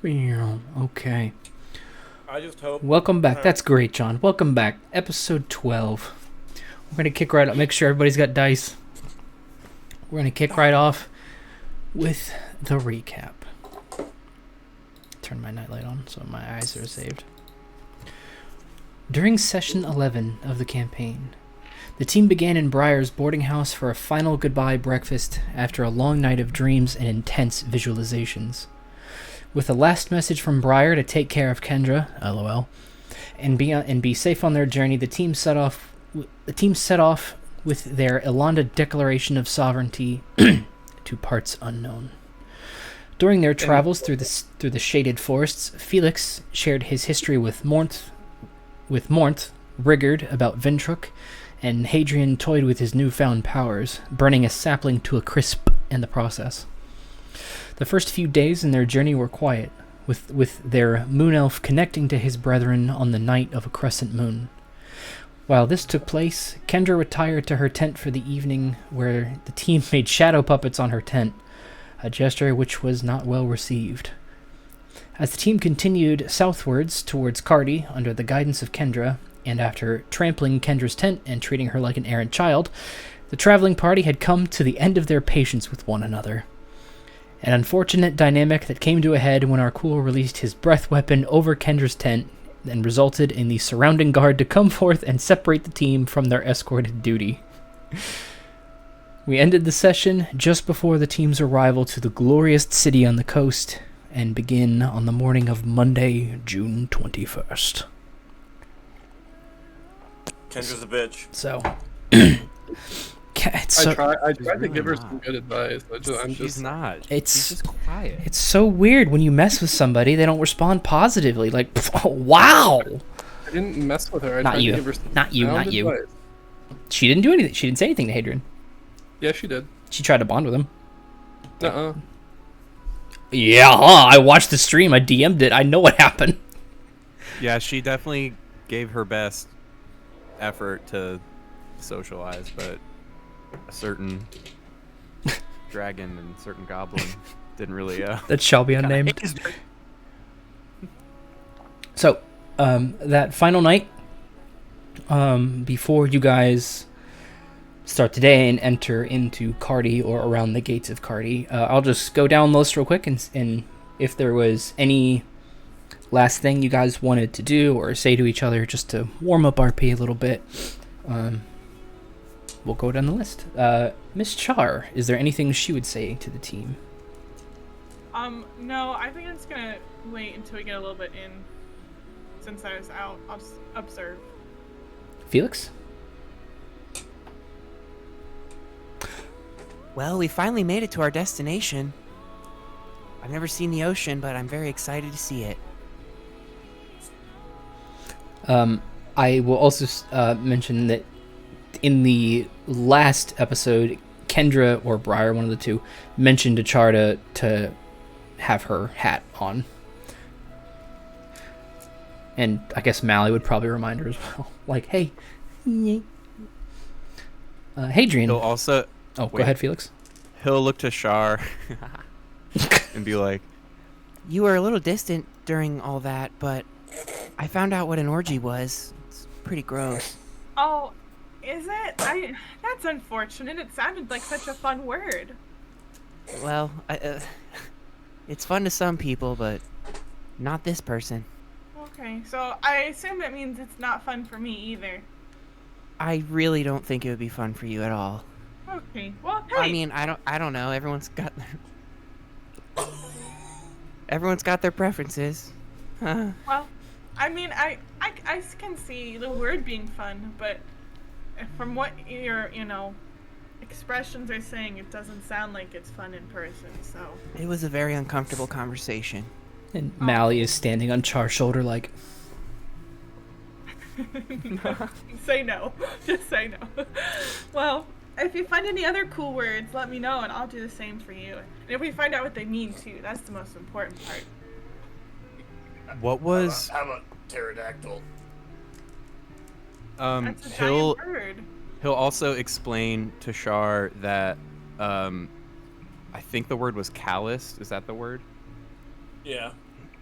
Okay. I just hope. Welcome back. That's great, John. Welcome back. Episode 12. We're going to kick right off. Make sure everybody's got dice. We're going to kick right off with the recap. Turn my nightlight on so my eyes are saved. During session 11 of the campaign, the team began in Briar's boarding house for a final goodbye breakfast after a long night of dreams and intense visualizations. With a last message from Briar to take care of Kendra, LOL, and be safe on their journey, the team set off with their Elanda declaration of sovereignty to parts unknown. During their travels through the shaded forests, Felix shared his history with Mornth, Rigurd about Vintruk, and Hadrian toyed with his newfound powers, burning a sapling to a crisp in the process. The first few days in their journey were quiet, with their moon elf connecting to his brethren on the night of a crescent moon. While this took place, Kendra retired to her tent for the evening, where the team made shadow puppets on her tent, a gesture which was not well received. As the team continued southwards towards Cardi under the guidance of Kendra, and after trampling Kendra's tent and treating her like an errant child, the traveling party had come to the end of their patience with one another. An unfortunate dynamic that came to a head when Arkul released his breath weapon over Kendra's tent and resulted in the surrounding guard to come forth and separate the team from their escorted duty. We ended the session just before the team's arrival to the glorious city on the coast and begin on the morning of Monday, June 21st. Kendra's a bitch. So... I tried to give her some good advice. She's not. She's just quiet. It's so weird when you mess with somebody, they don't respond positively. Like, oh, wow. I didn't mess with her. Not you. Not you. Advice. She didn't do anything. She didn't say anything to Hadrian. Yeah, she did. She tried to bond with him. Yeah, I watched the stream. I DM'd it. I know what happened. Yeah, she definitely gave her best effort to socialize, but a certain dragon and certain goblin didn't really that shall be unnamed. So that final night, before you guys start today and enter into Cardi or around the gates of Cardi, I'll just go down the list real quick, and if there was any last thing you guys wanted to do or say to each other just to warm up RP a little bit, we'll go down the list. Miss Char, is there anything she would say to the team? No, I think I'm just gonna wait until we get a little bit in. Since I was out, I'll just observe. Felix? Well, we finally made it to our destination. I've never seen the ocean, but I'm very excited to see it. I will also mention that in the last episode, Kendra or Briar, one of the two, mentioned to Char to have her hat on. And I guess Mally would probably remind her as well. Like, hey. Hadrian. He'll also... Oh, go ahead, Felix. He'll look to Char and be like... You were a little distant during all that, but I found out what an orgy was. It's pretty gross. Oh, is it? That's unfortunate. It sounded like such a fun word. Well, it's fun to some people, but not this person. Okay, so I assume that means it's not fun for me either. I really don't think it would be fun for you at all. Okay, well, hey. I mean, I don't know. Everyone's got their preferences. Huh. Well, I mean, I can see the word being fun, but from what your, expressions are saying, it doesn't sound like it's fun in person, so. It was a very uncomfortable conversation. And Mally is standing on Char's shoulder like... Say no. Just say no. Well, if you find any other cool words, let me know, and I'll do the same for you. And if we find out what they mean, too, that's the most important part. What was... How about pterodactyl? That's a giant bird. He'll also explain to Char that, I think the word was calloused. Is that the word? Yeah.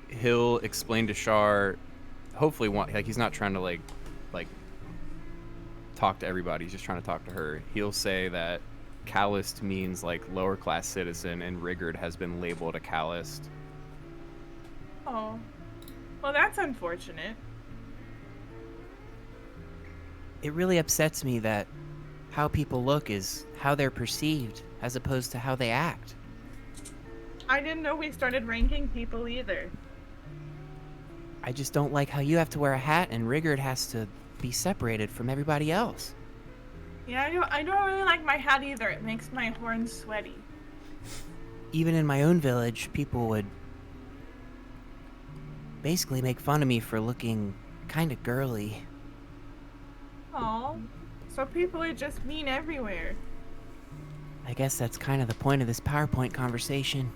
he'll explain to Shar, hopefully, he's not trying to like talk to everybody. He's just trying to talk to her. He'll say that Calist means like lower class citizen, and Rigurd has been labeled a Calist. Oh, well, that's unfortunate. It really upsets me that how people look is how they're perceived as opposed to how they act. I didn't know we started ranking people either. I just don't like how you have to wear a hat and Rigurd has to be separated from everybody else. Yeah, I don't really like my hat either. It makes my horns sweaty. Even in my own village, people would basically make fun of me for looking kind of girly. Oh, so people are just mean everywhere. I guess that's kind of the point of this PowerPoint conversation.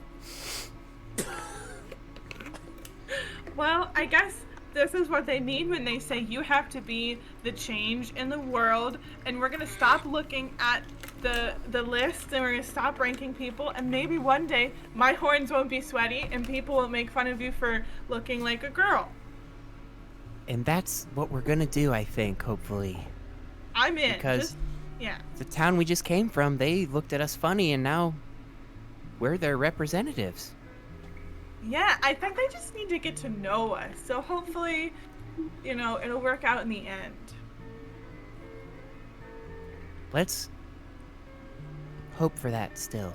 Well, I guess this is what they mean when they say you have to be the change in the world, and we're gonna stop looking at the list, and we're gonna stop ranking people, and maybe one day my horns won't be sweaty, and people will make fun of you for looking like a girl. And that's what we're gonna do, I think, hopefully. I'm in. Because yeah. the town we just came from, they looked at us funny, and now we're their representatives. Yeah, I think they just need to get to know us. So hopefully, it'll work out in the end. Let's hope for that still.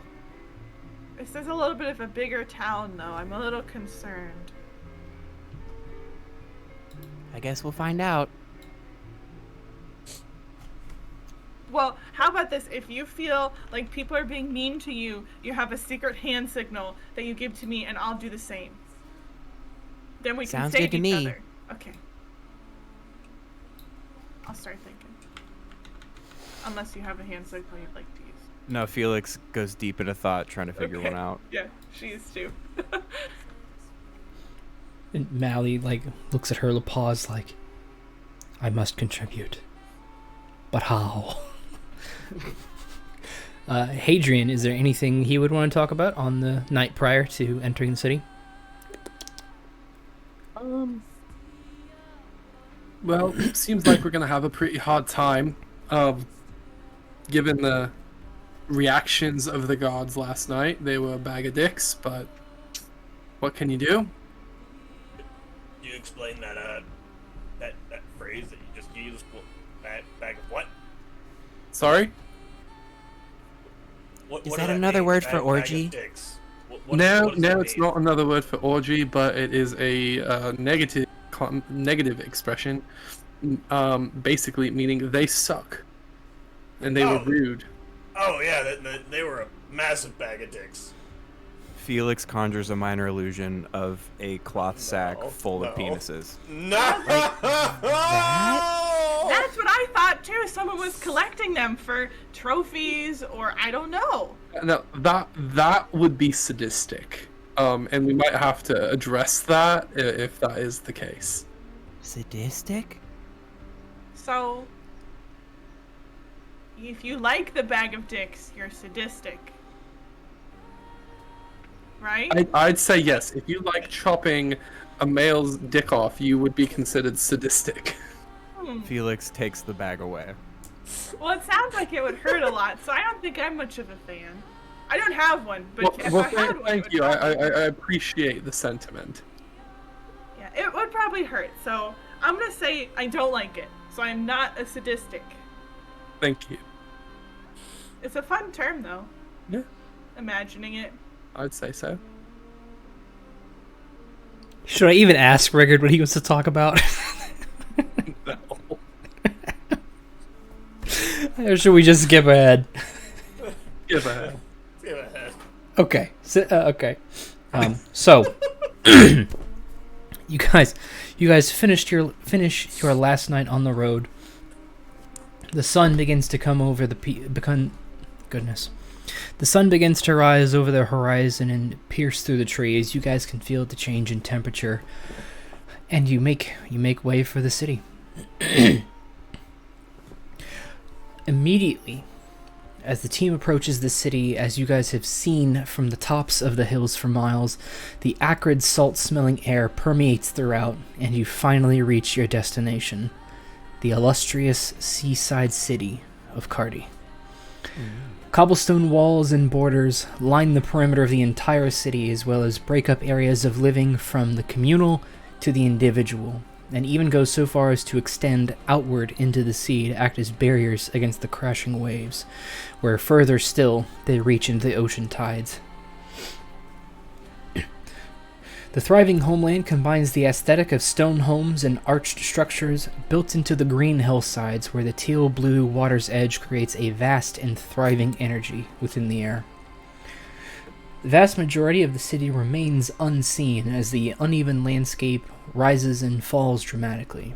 This is a little bit of a bigger town, though. I'm a little concerned. I guess we'll find out. Well, how about this? If you feel like people are being mean to you, you have a secret hand signal that you give to me, and I'll do the same. Then we Sounds can save good to each me. other. Okay. I'll start thinking. Unless you have a hand signal you'd like to use. No, Felix goes deep into thought trying to figure one out. Yeah, she is too. And Mally looks at her, pause, I must contribute. But how? Hadrian, is there anything he would want to talk about on the night prior to entering the city? Well, it seems like we're gonna have a pretty hard time, given the reactions of the gods last night. They were a bag of dicks, but what can you do? You explain that phrase that you just used. Bag of what? Sorry? Is that another word for orgy? No, it's not another word for orgy, but it is a negative expression, basically meaning they suck, and they were rude. Oh yeah, they were a massive bag of dicks. Felix conjures a minor illusion of a cloth sack full of penises. No! That's what I thought too. Someone was collecting them for trophies, or I don't know. No, that would be sadistic, and we might have to address that if that is the case. Sadistic? So, if you like the bag of dicks, you're sadistic. Right? I'd say yes. If you like chopping a male's dick off, you would be considered sadistic. Felix takes the bag away. Well, it sounds like it would hurt a lot, so I don't think I'm much of a fan. I don't have one, but if I had one, thank you. I appreciate the sentiment. Yeah, it would probably hurt. So I'm gonna say I don't like it. So I'm not a sadistic. Thank you. It's a fun term, though. Yeah, Imagining it. I'd say so. Should I even ask Rigurd what he wants to talk about? No. Or should we just skip ahead? Give ahead. Okay. Okay. So you guys finish your last night on the road. The sun begins to come over goodness. The sun begins to rise over the horizon and pierce through the trees. You guys can feel the change in temperature, and you make way for the city. Immediately, As the team approaches the city, as you guys have seen from the tops of the hills for miles, the acrid, salt-smelling air permeates throughout, and you finally reach your destination, the illustrious seaside city of Cardi. Cobblestone walls and borders line the perimeter of the entire city, as well as break up areas of living from the communal to the individual, and even go so far as to extend outward into the sea to act as barriers against the crashing waves, where further still they reach into the ocean tides. The thriving homeland combines the aesthetic of stone homes and arched structures built into the green hillsides, where the teal-blue water's edge creates a vast and thriving energy within the air. The vast majority of the city remains unseen as the uneven landscape rises and falls dramatically,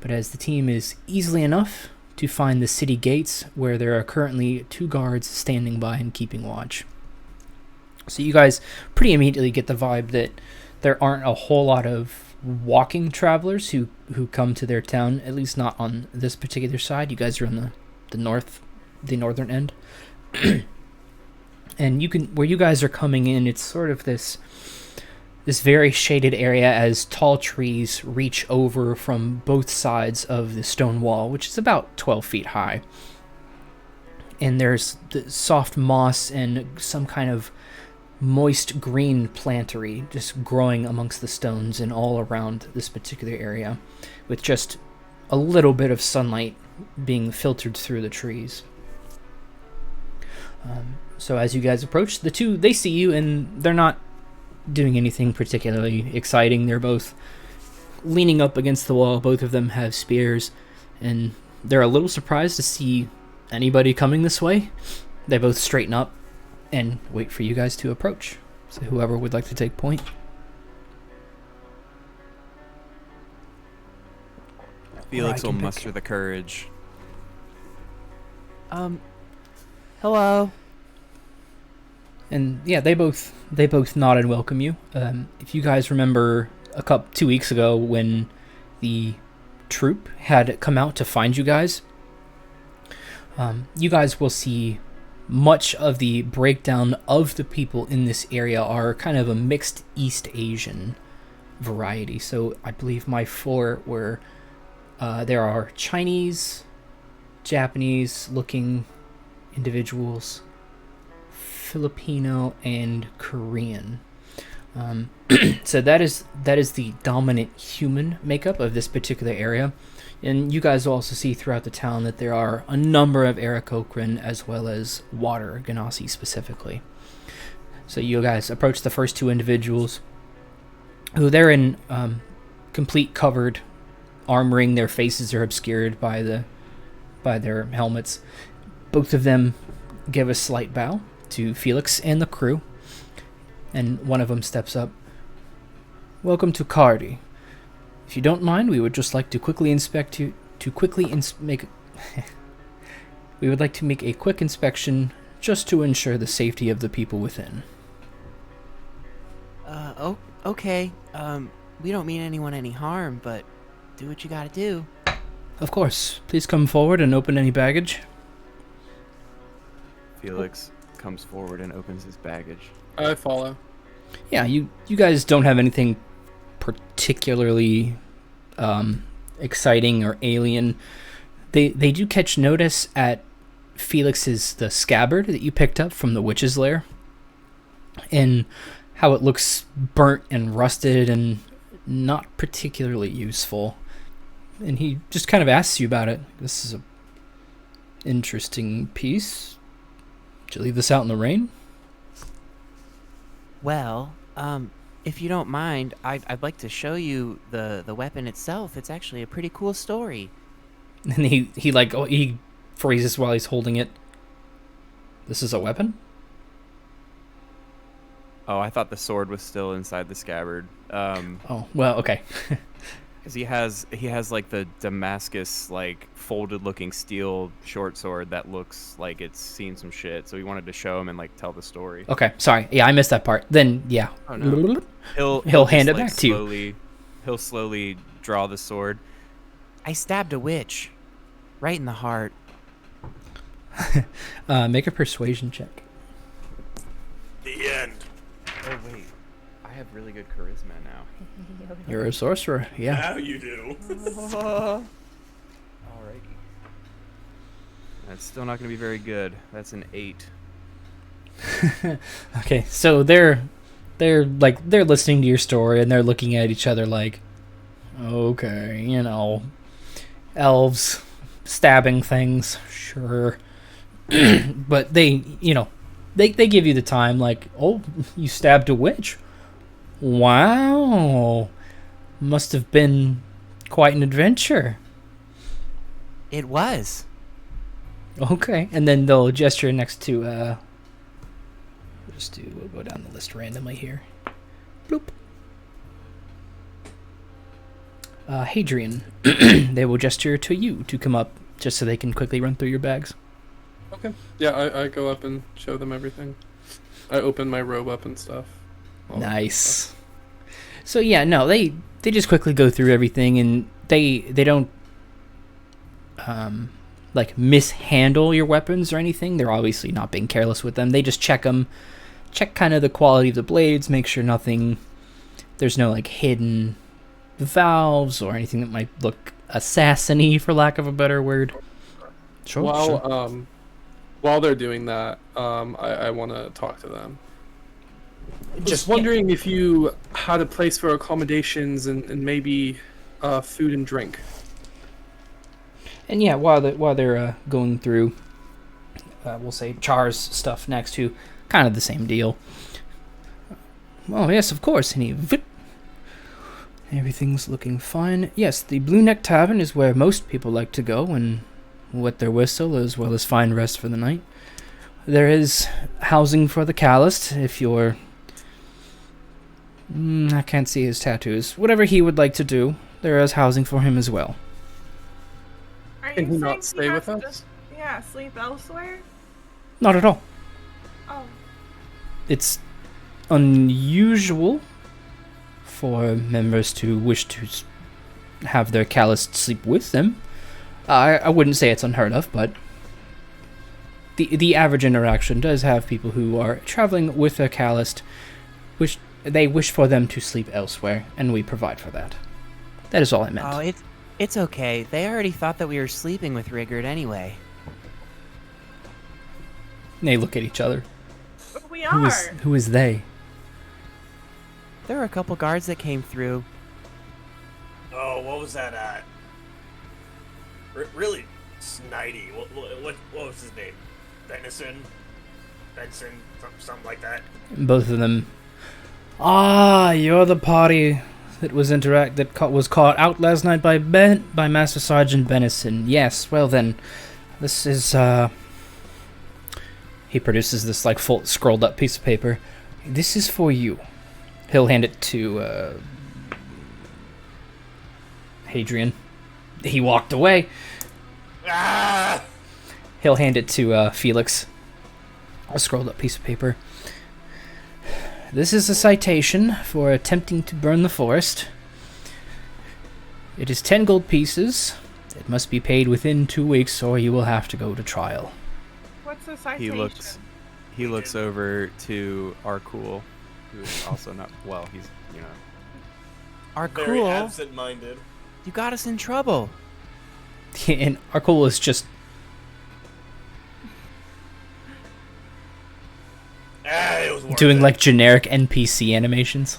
but as the team is easily enough to find the city gates, where there are currently 2 guards standing by and keeping watch. So you guys pretty immediately get the vibe that there aren't a whole lot of walking travelers who come to their town, at least not on this particular side. You guys are on the northern end. And where you guys are coming in, it's sort of this very shaded area as tall trees reach over from both sides of the stone wall, which is about 12 feet high. And there's the soft moss and some kind of moist green plantery just growing amongst the stones and all around this particular area, with just a little bit of sunlight being filtered through the trees. So as you guys approach, the 2, they see you, and they're not doing anything particularly exciting. They're both leaning up against the wall. Both of them have spears, and they're a little surprised to see anybody coming this way. They both straighten up and wait for you guys to approach. So whoever would like to take point. Felix will muster the courage. Hello. And yeah, they both nod and welcome you. If you guys remember 2 weeks ago when the troop had come out to find you guys will see much of the breakdown of the people in this area are kind of a mixed East Asian variety. So I believe my 4 were there are Chinese, Japanese-looking individuals, Filipino, and Korean. So that is the dominant human makeup of this particular area. And you guys will also see throughout the town that there are a number of Aarakocran as well as water Ganassi specifically. So you guys approach the first 2 individuals, who they're in complete covered armoring. Their faces are obscured by their helmets. Both of them give a slight bow to Felix and the crew, and one of them steps up. Welcome to Cardi. If you don't mind, we would just like to quickly we would like to make a quick inspection just to ensure the safety of the people within. Okay. We don't mean anyone any harm, but do what you gotta do. Of course. Please come forward and open any baggage. Felix comes forward and opens his baggage. I follow. Yeah, you guys don't have anything particularly exciting or alien. They do catch notice at Felix's the scabbard that you picked up from the witch's lair, and how it looks burnt and rusted and not particularly useful. And he just kind of asks you about it. This is a interesting piece. Did you leave this out in the rain? Well, if you don't mind, I'd like to show you the weapon itself. It's actually a pretty cool story. And he freezes while he's holding it. This is a weapon? Oh, I thought the sword was still inside the scabbard. Oh, well, okay. Because he has like the Damascus like folded looking steel short sword that looks like it's seen some shit. So he wanted to show him and like tell the story. Okay, sorry. Yeah, I missed that part. Then yeah. Oh, no. He'll hand just, it like, back to you. He'll slowly draw the sword. I stabbed a witch, right in the heart. Make a persuasion check. The end. Oh wait, I have really good charisma now. You're a sorcerer, yeah. Now you do. Alrighty. That's still not going to be very good. That's an 8. Okay, so they're listening to your story and they're looking at each other like, okay, elves stabbing things, sure. But they give you the time, like, oh, you stabbed a witch? Wow. Must have been quite an adventure. It was. Okay, and then they'll gesture next to, we'll go down the list randomly here. Bloop. Hadrian, they will gesture to you to come up just so they can quickly run through your bags. Okay. Yeah, I go up and show them everything. I open my robe up and stuff. Nice. So yeah, no, they just quickly go through everything, and they don't mishandle your weapons or anything. They're obviously not being careless with them. They just check them, check kind of the quality of the blades, make sure there's no hidden valves or anything that might look assassin-y, for lack of a better word. Sure. While they're doing that, I want to talk to them. Just wondering if you had a place for accommodations and maybe food and drink. And yeah, while they're going through, we'll say Char's stuff next to, kind of the same deal. Oh yes, of course. Everything's looking fine. Yes, the Blue Neck Tavern is where most people like to go and wet their whistle, as well as find rest for the night. There is housing for the calloused if you're... I can't see his tattoos. Whatever he would like to do, there is housing for him as well. Can he not stay with us? Yeah, sleep elsewhere? Not at all. Oh. It's unusual for members to wish to have their calloused sleep with them. I wouldn't say it's unheard of, but the average interaction does have people who are traveling with their calloused, which they wish for them to sleep elsewhere, and we provide for that. That is all I meant. Oh, it's okay. They already thought that we were sleeping with Rigurd anyway. They look at each other. We are. Who is they? There were a couple guards that came through. Oh, what was that at? Really snidey. What was his name? Benson, something like that. Both of them. Ah, you're the party that was was caught out last night by Master Sergeant Benison. Yes, well then, this is He produces this full scrolled up piece of paper. This is for you. He'll hand it to Hadrian. He walked away. Ah! He'll hand it to Felix. A scrolled up piece of paper. This is a citation for attempting to burn the forest. It is 10 gold pieces. It must be paid within 2 weeks, or you will have to go to trial. What's the citation? He looks over to Arkul, who is also not well. He's Very Arkul, absent-minded. you got us in trouble. And Arkul is just... It was worth doing it. generic NPC animations.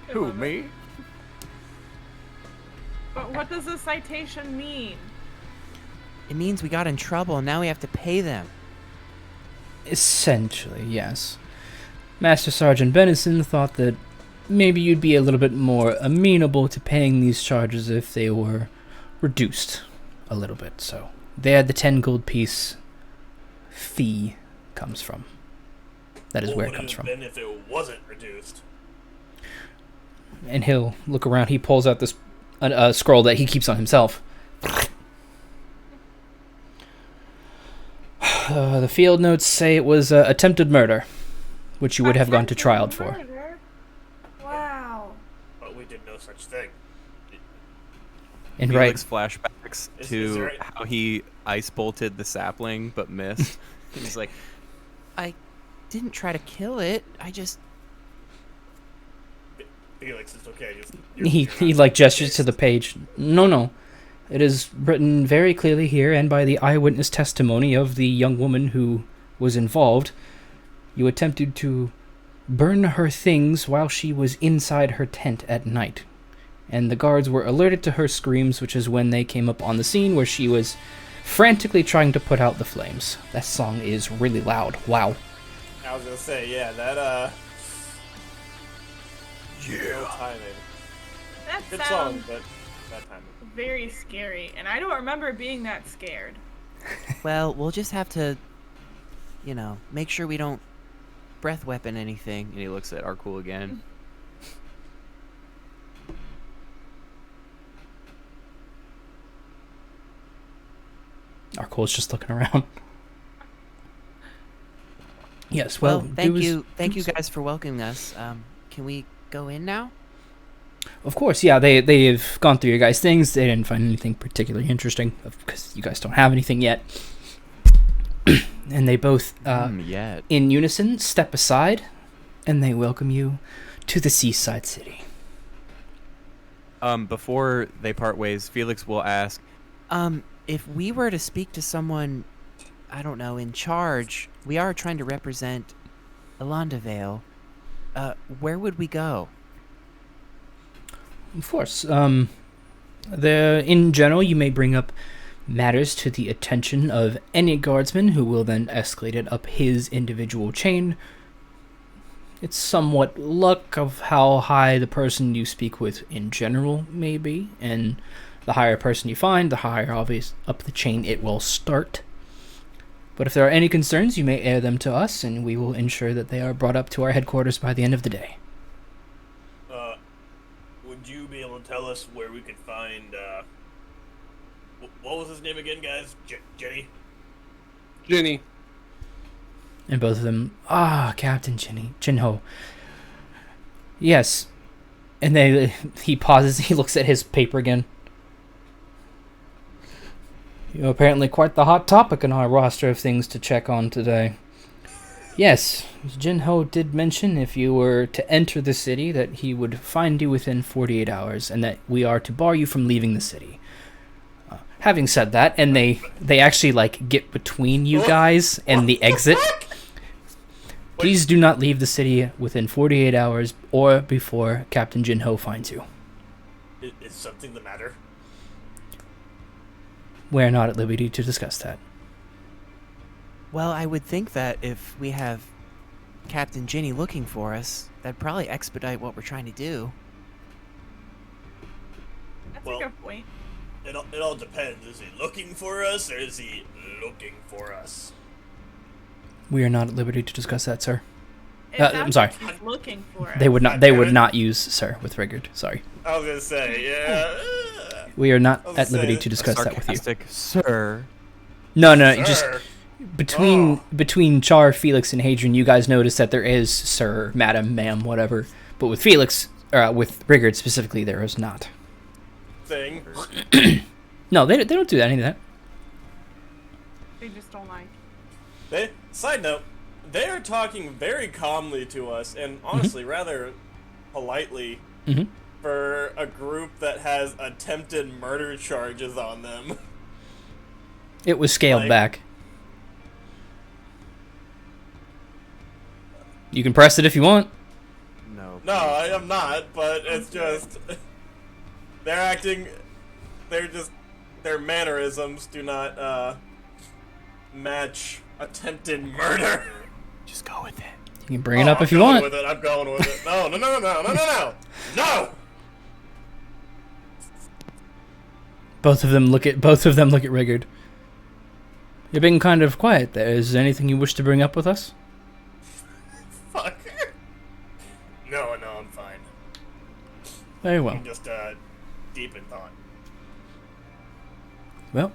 Who, me? But what does the citation mean? It means we got in trouble and now we have to pay them. Essentially, yes. Master Sergeant Benison thought that maybe you'd be a little bit more amenable to paying these charges if they were reduced a little bit. So there the 10 gold piece fee comes from. That is where it comes from. What would it have been if it wasn't reduced? And he'll look around. He pulls out this scroll that he keeps on himself. The field notes say it was attempted murder, which you would have gone to trial for. Murder? Wow. But we did no such thing. And Felix flashbacks Is to there how he ice bolted the sapling but missed. And he's like, I didn't try to kill it. I just... Felix, it's okay. He like gestures to the page. No. It is written very clearly here, and by the eyewitness testimony of the young woman who was involved. You attempted to burn her things while she was inside her tent at night. And the guards were alerted to her screams, which is when they came up on the scene where she was frantically trying to put out the flames. That song is really loud. Wow. I was gonna say, yeah, that Yeah. timing. That Good sounds song, but bad timing. very scary, and I don't remember being that scared. Well, we'll just have to, make sure we don't breath weapon anything. and he looks at Arkul again. Arkul's just looking around. Yes, well, thank you guys for welcoming us. Can we go in now? Of course, yeah, they've gone through your guys' things. They didn't find anything particularly interesting, because you guys don't have anything yet. And they both, Yet. in unison, step aside, and they welcome you to the seaside city. Before they part ways, Felix will ask, If we were to speak to someone, I don't know, in charge, we are trying to represent Elandavale, where would we go? Of course. In general, you may bring up matters to the attention of any guardsman who will then escalate it up his individual chain. It's somewhat luck of how high the person you speak with in general may be, and the higher person you find, the higher obvious up the chain it will start. But if there are any concerns, you may air them to us, and we will ensure that they are brought up to our headquarters by the end of the day. Would you be able to tell us where we could find, what was his name again, guys? Jenny? Jenny. And both of them, Captain Jinho. Yes. And he pauses, he looks at his paper again. You're apparently quite the hot topic in our roster of things to check on today. Yes, Jinho did mention if you were to enter the city that he would find you within 48 hours, and that we are to bar you from leaving the city. Having said that, and they actually get between you guys and the exit. Please do not leave the city within 48 hours or before Captain Jinho finds you. Is something the matter? We're not at liberty to discuss that. Well, I would think that if we have Captain Ginny looking for us, that'd probably expedite what we're trying to do. That's Well- a good point. It all depends. Is he looking for us, or is he looking for us? We are not at liberty to discuss that, sir. It I'm sounds sorry. like he's looking for They it. would not. They would not use sir with Rigurd. Sorry. I was gonna say, yeah. We are not I was at liberty saying- to discuss that with you. sarcastic, sir. No, Sir. just between Char, Felix, and Hadrian, you guys notice that there is sir, madam, ma'am, whatever. But with Felix, with Rigurd specifically, there is not. Thing. No, they don't do any of that. They just don't like. Side note, they are talking very calmly to us, and honestly, rather politely Mhm. for a group that has attempted murder charges on them. It was scaled back. You can press it if you want. No. No, I am not, but it's just... Their mannerisms do not, match attempted murder. Just go with it. You can bring it up if you want. I'm going with it. No. No! Both of them look at Rigurd. You're being kind of quiet there. Is there anything you wish to bring up with us? Fuck. No, I'm fine. Very well. I'm just, deep in thought. Well,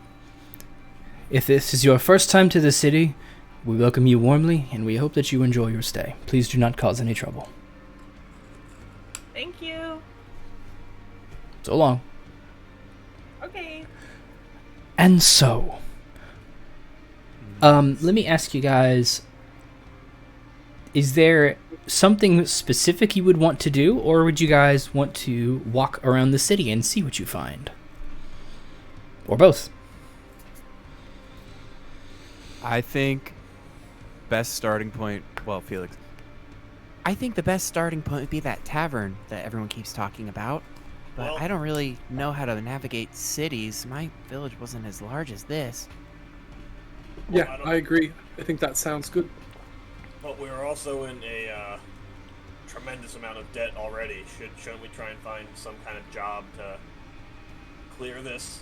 if this is your first time to the city, we welcome you warmly, and we hope that you enjoy your stay. Please do not cause any trouble. Thank you. So long. Okay. And so, let me ask you guys, is there something specific you would want to do, or would you guys want to walk around the city and see what you find? Or both? I think best starting point. Well, Felix. I think the best starting point would be that tavern that everyone keeps talking about. But Well- I don't really know how to navigate cities. My village wasn't as large as this. Well, Yeah, I agree. I think that sounds good. But we're also in a tremendous amount of debt already. Shouldn't we try and find some kind of job to clear this?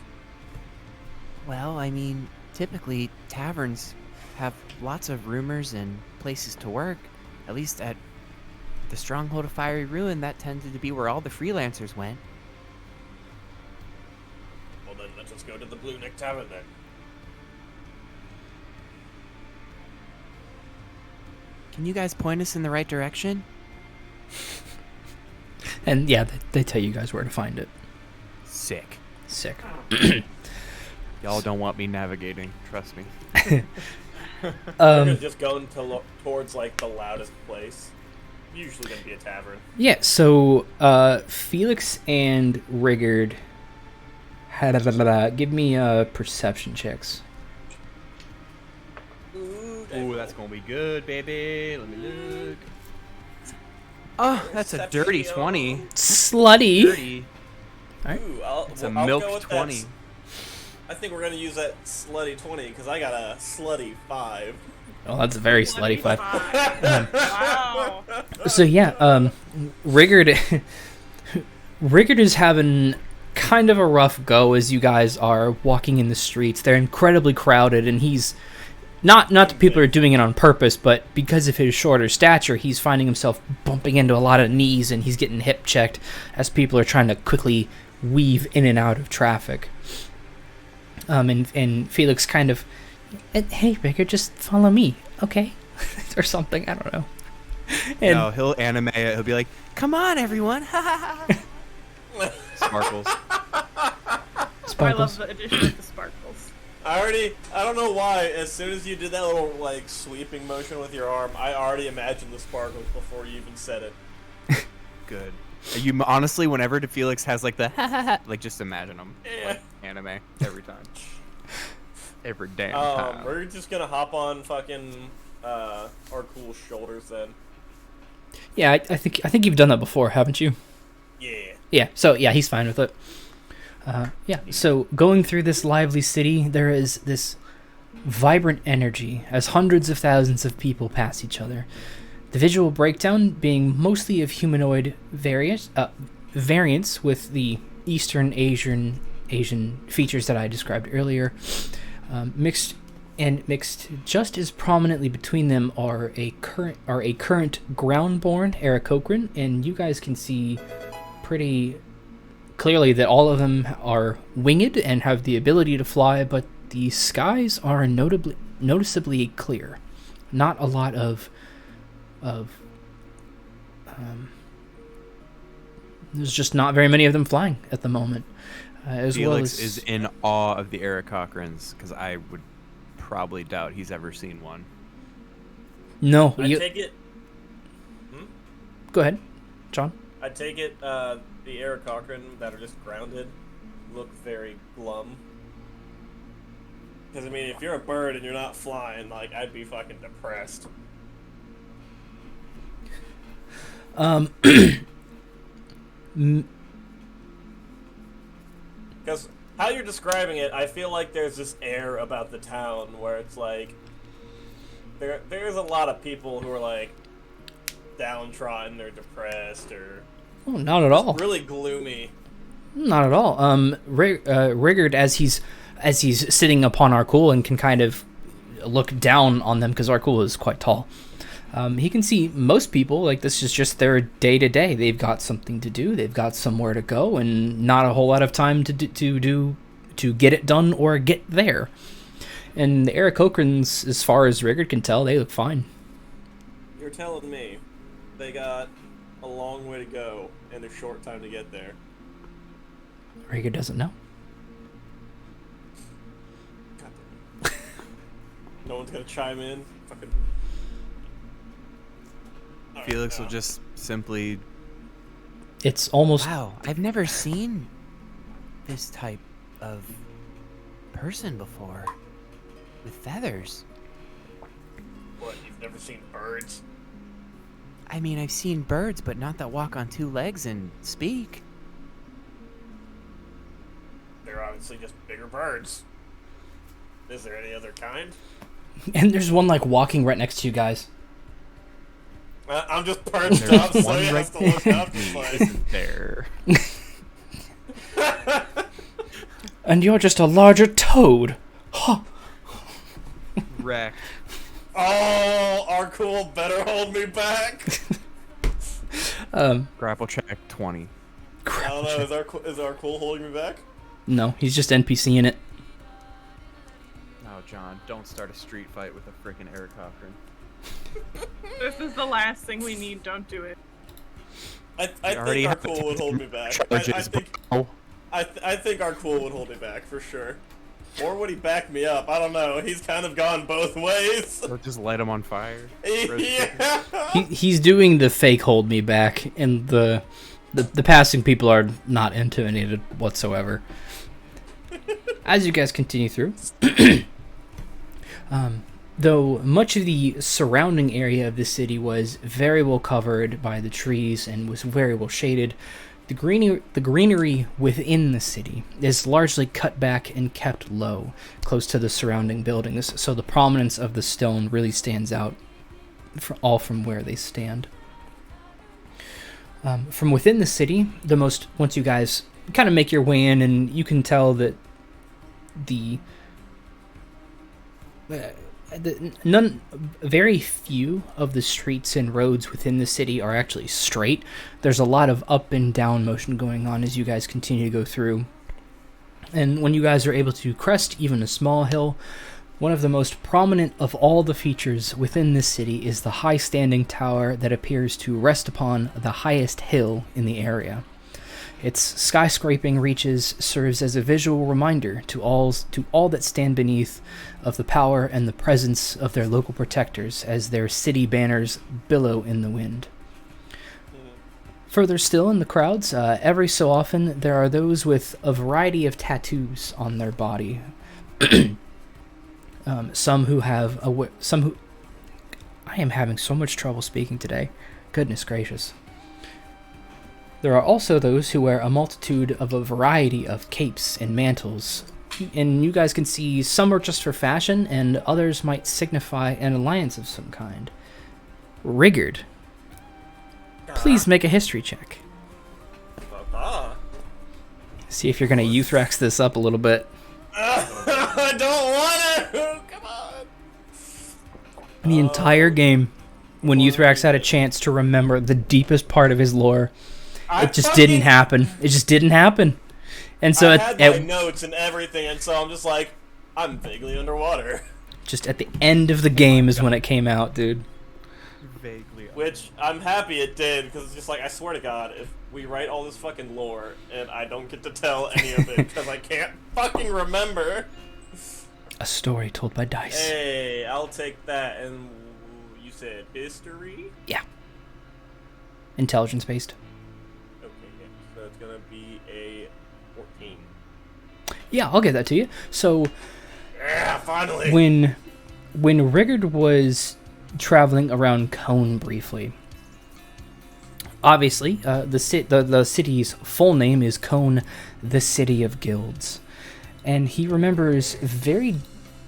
Well, I mean, typically taverns have lots of rumors and places to work. At least at the Stronghold of Fiery Ruin, that tended to be where all the freelancers went. Well, then let's just go to the Blue Neck Tavern then. Can you guys point us in the right direction? And yeah, they tell you guys where to find it. Sick. Sick. Y'all don't want me navigating. Trust me. We're just going to towards like the loudest place. Usually gonna be a tavern. Yeah, so Felix and Rigurd, give me perception checks. Ooh, that's gonna be good, baby. Let me look. Oh, that's a dirty 20. Slutty. Dirty. Ooh, It's a I'll milk go with 20. that. I think we're gonna use that slutty 20 because I got a slutty 5. Oh, that's a very slutty 5. Wow. So yeah, Rigurd is having kind of a rough go as you guys are walking in the streets. They're incredibly crowded, and he's not that people are doing it on purpose, but because of his shorter stature, he's finding himself bumping into a lot of knees, and he's getting hip checked as people are trying to quickly weave in and out of traffic. And Felix kind of, hey, Rigurd, just follow me, okay? Or something, I don't know. And No, he'll animate it. He'll be like, Come on, everyone! sparkles. I Sparkles. love the addition of the sparkles. I don't know why, as soon as you did that little, like, sweeping motion with your arm, I already imagined the sparkles before you even said it. Good. You honestly, whenever Felix has like the like, just imagine him. Yeah. Like, anime every time. Every damn time. We're just gonna hop on fucking, Arkul's shoulders then. Yeah, I think you've done that before, haven't you? Yeah. Yeah, so yeah, he's fine with it. Yeah, so going through this lively city, there is this vibrant energy as hundreds of thousands of people pass each other. The visual breakdown being mostly of humanoid variants with the Eastern Asian features that I described earlier. Mixed just as prominently between them are a current groundborn Aarakocra, and you guys can see pretty clearly that all of them are winged and have the ability to fly, but the skies are noticeably clear. Not a lot of there's just not very many of them flying at the moment. As Felix well as is in awe of the Aarakocrans because I would probably doubt he's ever seen one. no, I take it. go ahead, John. I take it. The Aarakocran that are just grounded look very glum. Because I mean, if you're a bird and you're not flying, like I'd be fucking depressed. Because how you're describing it, I feel like there's this air about the town where it's like there's a lot of people who are like downtrodden or depressed or Oh, not at all. really gloomy. Not at all. Rigurd, as he's sitting upon Arkul and can kind of look down on them because Arkul is quite tall. He can see most people like this is just their day to day. They've got something to do. They've got somewhere to go, and not a whole lot of time to get it done or get there. And the Aarakocrans, as far as Rigurd can tell, they look fine. You're telling me they got a long way to go and a short time to get there. Rigurd doesn't know. No one's gonna chime in. Fucking. Alright, Felix now. will just simply. It's almost Wow, I've never seen this type of person before. With feathers. What? You've never seen birds? I mean, I've seen birds, but not that walk on two legs and speak. They're obviously just bigger birds. Is there any other kind? and there's one like walking right next to you guys. I'm just perched There's up, so one he has right to look up. Just like, Isn't there? And you're just a larger toad. Huh. Wreck. oh, Arkul better hold me back. Grapple check 20. I don't know. Is Arkul holding me back? No, he's just NPCing it. Oh, John, don't start a street fight with a freaking Aerocopter. This is the last thing we need. Don't do it. I think already have Arkul would hold me back. I think Arkul would hold me back for sure. Or would he back me up? I don't know. He's kind of gone both ways. So just light him on fire. yeah. He's doing the fake hold me back, and the passing people are not intimidated whatsoever. As you guys continue through, though much of the surrounding area of the city was very well covered by the trees and was very well shaded, the greenery within the city is largely cut back and kept low, close to the surrounding buildings, so the prominence of the stone really stands out from where they stand. From within the city, once you guys kind of make your way in, and you can tell that very few of the streets and roads within the city are actually straight. There's a lot of up and down motion going on as you guys continue to go through. And when you guys are able to crest even a small hill, one of the most prominent of all the features within this city is the high standing tower that appears to rest upon the highest hill in the area. Its skyscraping reaches serves as a visual reminder to all that stand beneath of the power and the presence of their local protectors as their city banners billow in the wind. Further still in the crowds, every so often there are those with a variety of tattoos on their body. Some who I am having so much trouble speaking today. Goodness gracious. There are also those who wear a multitude of a variety of capes and mantles, and you guys can see some are just for fashion, and others might signify an alliance of some kind. Rigurd, please make a history check. See if you're going to Euthrax this up a little bit. I don't want to! Come on! The entire game, when Euthrax had a chance to remember the deepest part of his lore, it just didn't happen. It just didn't happen. And so I had my notes and everything, and so I'm just like, I'm vaguely underwater. Just at the end of the game is when it came out, dude. Vaguely. Which, I'm happy it did, because it's just like, I swear to God, if we write all this fucking lore, and I don't get to tell any of it, because I can't fucking remember. A story told by dice. Hey, I'll take that, and you said history? Yeah. Intelligence based. Okay, yeah, so it's gonna be a 14. Yeah, I'll get that to you. So, Yeah, finally! when Rigurd was traveling around Cone briefly, obviously, the city's full name is Cone, the City of Guilds. And he remembers very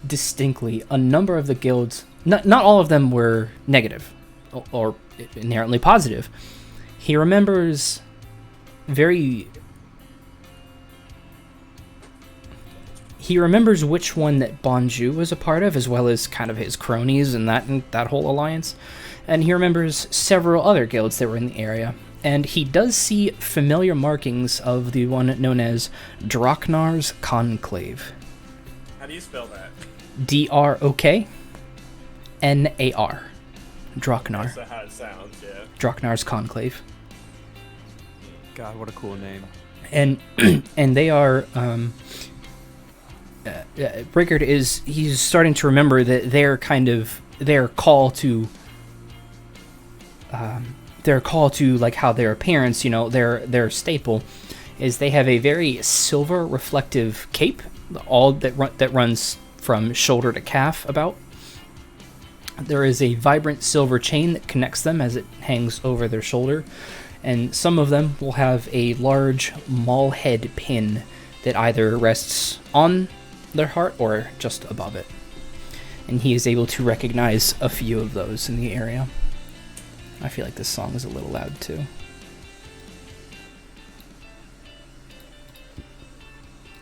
distinctly a number of the guilds. Not all of them were negative or inherently positive. He remembers which one that Bonju was a part of, as well as kind of his cronies and that whole alliance. And he remembers several other guilds that were in the area. And he does see familiar markings of the one known as Draknar's Conclave. How do you spell that? Droknar. Draknar. That's how it sounds, yeah. Draknar's Conclave. God, what a cool name. And and they are Rigurd he's starting to remember that their call to like how their appearance, their staple is they have a very silver reflective cape, all that runs from shoulder to calf about. There is a vibrant silver chain that connects them as it hangs over their shoulder, and some of them will have a large maul head pin that either rests on their heart or just above it. And he is able to recognize a few of those in the area. I feel like this song is a little loud too.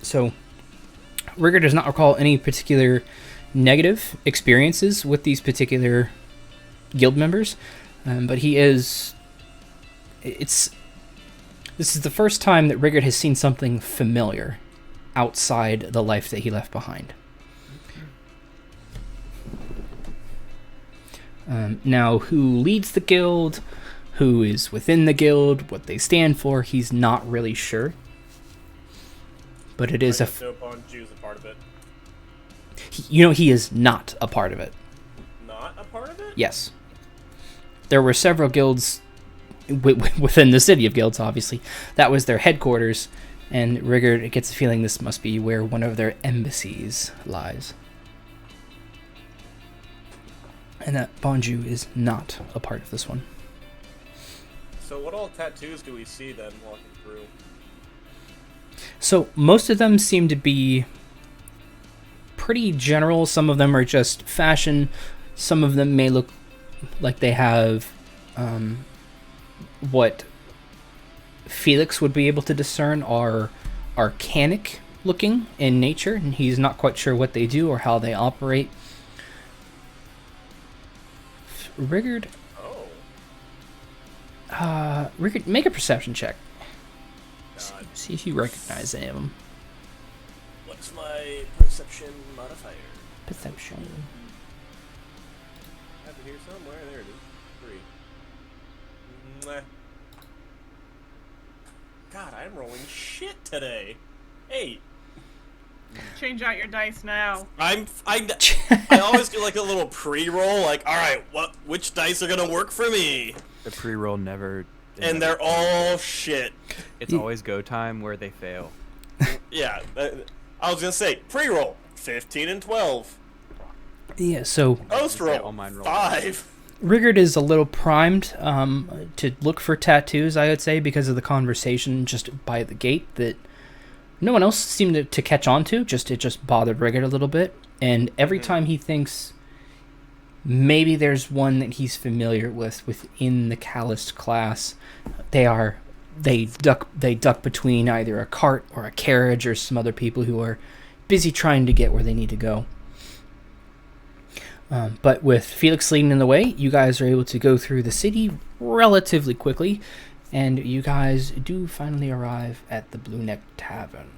So, Rigurd does not recall any particular negative experiences with these particular guild members, but this is the first time that Rigurd has seen something familiar outside the life that he left behind. Now, who leads the guild, who is within the guild, what they stand for, he's not really sure. But it is Bonju's a part of it. He is not a part of it. Not a part of it? Yes. There were several guilds within the city of guilds, obviously. That was their headquarters, and Rigurd gets a feeling this must be where one of their embassies lies. And that Bonju is not a part of this one. So what all tattoos do we see then walking through? So most of them seem to be pretty general. Some of them are just fashion. Some of them may look like they have what Felix would be able to discern are arcanic looking in nature, and he's not quite sure what they do or how they operate. Rigurd, Rigurd, make a perception check. See if you recognize any of them. What's my perception modifier? Perception. I have it here somewhere. There it is. 3. Mwah. God, I'm rolling shit today. 8. Change out your dice now. I always do like a little pre-roll, like, all right, which dice are gonna work for me? The pre-roll never. And they're all shit. It's always go time where they fail. Yeah, I was gonna say pre-roll 15 and 12. Yeah, so Post roll 5. Rigurd is a little primed to look for tattoos, I would say, because of the conversation just by the gate that no one else seemed to catch on to. It just bothered Rigurd a little bit, and every time he thinks maybe there's one that he's familiar with within the calloused class, they duck between either a cart or a carriage or some other people who are busy trying to get where they need to go. But with Felix leading in the way, you guys are able to go through the city relatively quickly, and you guys do finally arrive at the Blue Neck Tavern.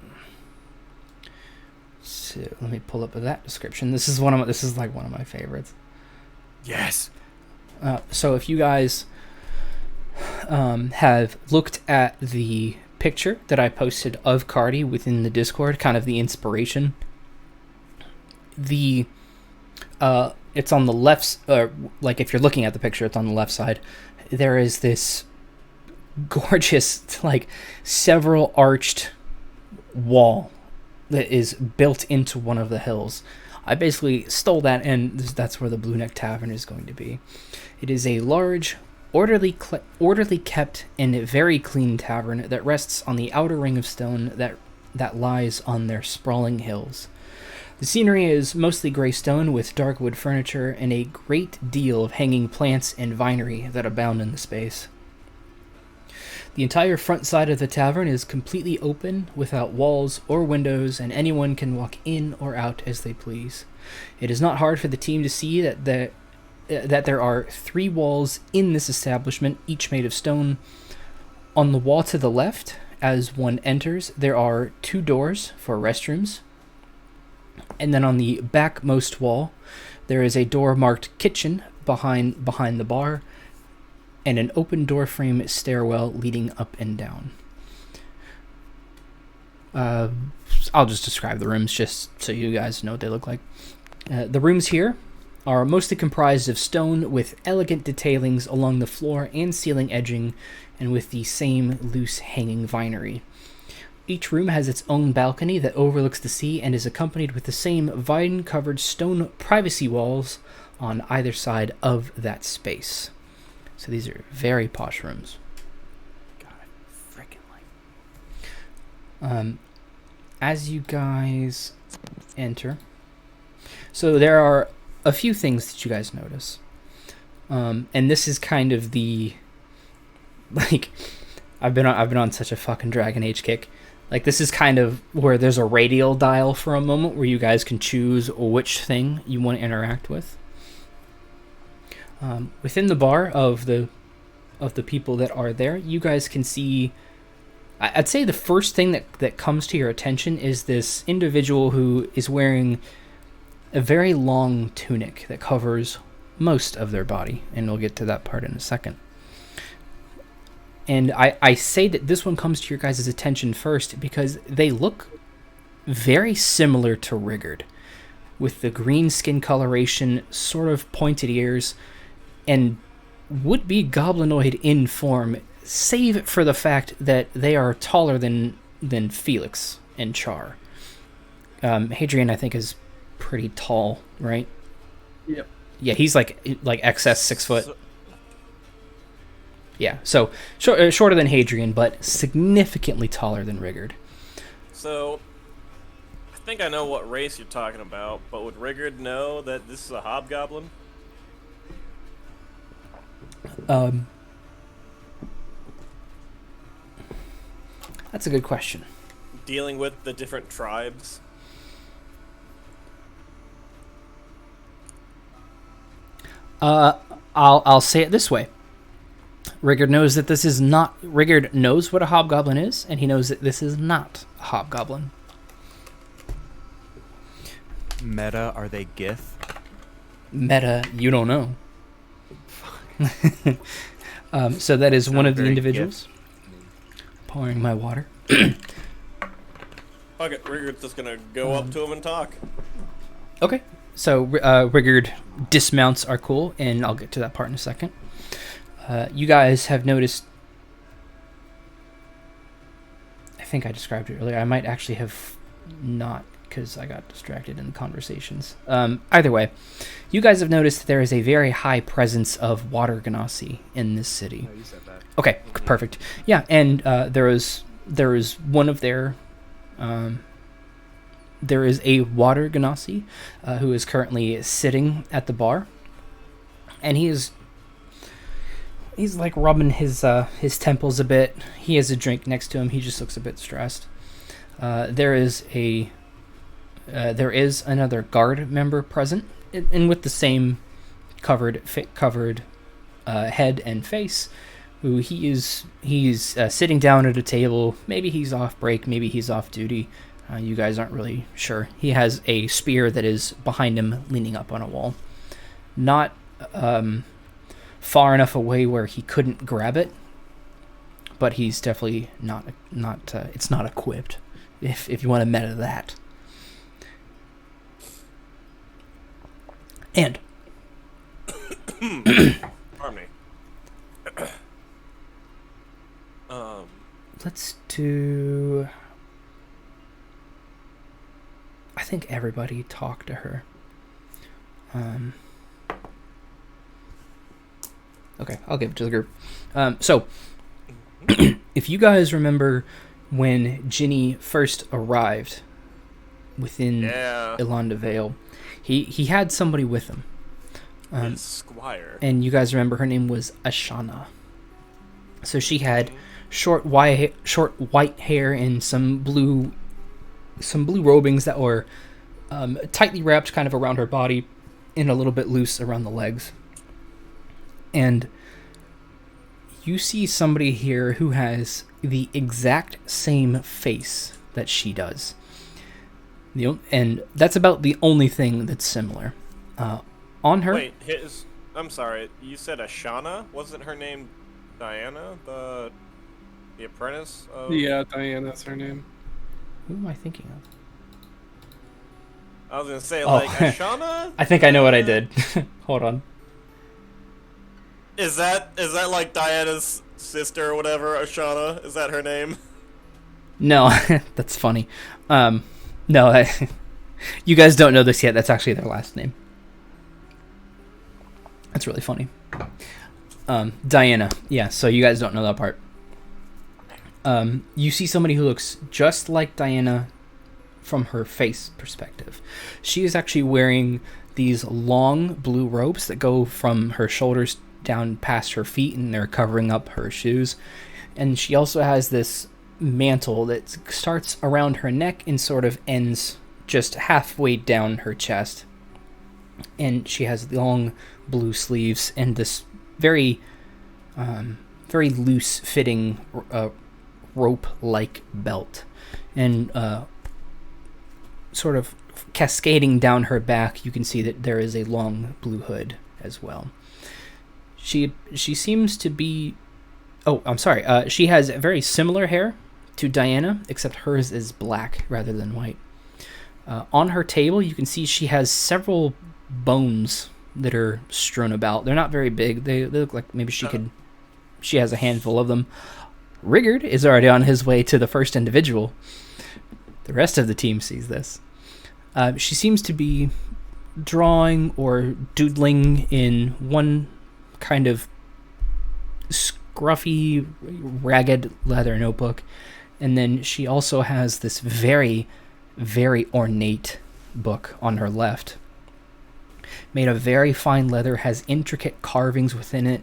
So let me pull up that description. This is one of my favorites. Yes. So if you guys have looked at the picture that I posted of Cardi within the Discord, kind of the inspiration, it's on the left, like if you're looking at the picture, it's on the left side. There is this gorgeous, like, several arched wall that is built into one of the hills. I basically stole that, and that's where the Blue Neck Tavern is going to be. It is a large, orderly kept, and very clean tavern that rests on the outer ring of stone that lies on their sprawling hills. The scenery is mostly gray stone with dark wood furniture and a great deal of hanging plants and vinery that abound in the space. The entire front side of the tavern is completely open, without walls or windows, and anyone can walk in or out as they please. It is not hard for the team to see that there are 3 walls in this establishment, each made of stone. On the wall to the left, as one enters, there are 2 doors for restrooms. And then on the backmost wall, there is a door marked kitchen behind the bar, and an open door frame stairwell leading up and down. I I'll just describe the rooms just so you guys know what they look like. The rooms here are mostly comprised of stone with elegant detailings along the floor and ceiling edging, and with the same loose hanging vinery. Each room has its own balcony that overlooks the sea and is accompanied with the same vine-covered stone privacy walls on either side of that space. So these are very posh rooms. God, I freaking like. As you guys enter, so there are a few things that you guys notice, and this is kind of the, like, I've been on such a fucking Dragon Age kick. Like, this is kind of where there's a radial dial for a moment where you guys can choose which thing you want to interact with. Within the bar of the people that are there, you guys can see, I'd say the first thing that comes to your attention is this individual who is wearing a very long tunic that covers most of their body, and we'll get to that part in a second. And I say that this one comes to your guys' attention first because they look very similar to Rigurd, with the green skin coloration, sort of pointed ears, and would be goblinoid in form, save for the fact that they are taller than Felix and Char. Hadrian, I think, is pretty tall, right? Yep. Yeah, he's like XS 6 foot. Yeah, so shorter than Hadrian, but significantly taller than Rigurd. So, I think I know what race you're talking about, but would Rigurd know that this is a hobgoblin? That's a good question. Dealing with the different tribes? I'll say it this way. Rigurd knows what a hobgoblin is, and he knows that this is not a hobgoblin. Meta, are they Gith? Meta, you don't know. So that is one of the individuals. Pouring my water. Okay, Rigurd's just gonna go up to him and talk. Okay, so Rigurd dismounts Arkul, and I'll get to that part in a second. You guys have noticed, I think I described it earlier, I might actually have not, because I got distracted in the conversations. Either way, you guys have noticed that there is a very high presence of water genasi in this city. Oh, you said that. Okay, perfect. Yeah, and there is one of their, there is a water genasi who is currently sitting at the bar, and he's like rubbing his temples a bit. He has a drink next to him. He just looks a bit stressed. There is another guard member present, and with the same covered head and face, who he's sitting down at a table. Maybe he's off break, maybe he's off duty. You guys aren't really sure. He has a spear that is behind him, leaning up on a wall. Not far enough away where he couldn't grab it, but he's definitely not it's not equipped, if you want to meta that. And Pardon me. let's do, I think everybody talk to her. Okay, I'll give it to the group. So, if you guys remember when Ginny first arrived within Ilonda Vale, he had somebody with him. His squire. And you guys remember her name was Ashana. So she had short white hair and some blue robings that were tightly wrapped kind of around her body and a little bit loose around the legs. And you see somebody here who has the exact same face that she does. And that's about the only thing that's similar. On her... Wait, I'm sorry, you said Ashana? Wasn't her name Diana? The apprentice of... Yeah, Diana's her name. Who am I thinking of? I was gonna say, Oh. like, Ashana? I think I know what I did. Hold on. Is that like Diana's sister or whatever, Ashana? Is that her name? No, that's funny. No, you guys don't know this yet. That's actually their last name. That's really funny. Diana. Yeah, so you guys don't know that part. You see somebody who looks just like Diana from her face perspective. She is actually wearing these long blue robes that go from her shoulders down past her feet, and they're covering up her shoes. And she also has this mantle that starts around her neck and sort of ends just halfway down her chest. And she has long blue sleeves and this very loose fitting rope-like belt. And sort of cascading down her back, you can see that there is a long blue hood as well. She seems to be... Oh, I'm sorry. She has very similar hair to Diana, except hers is black rather than white. On her table, you can see she has several bones that are strewn about. They're not very big. They look like maybe she has a handful of them. Rigurd is already on his way to the first individual. The rest of the team sees this. She seems to be drawing or doodling in one kind of scruffy, ragged leather notebook. And then she also has this very, very ornate book on her left. Made of very fine leather, has intricate carvings within it,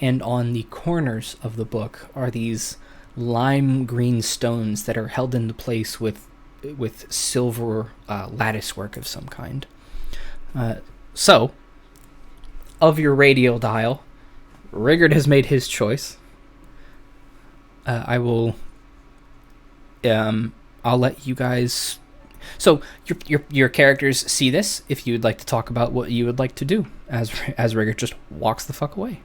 and on the corners of the book are these lime green stones that are held into place with silver lattice work of some kind. So, of your radial dial, Rigurd has made his choice. I will... I'll let you guys... So, your characters see this, if you would like to talk about what you would like to do, as Rigurd just walks the fuck away.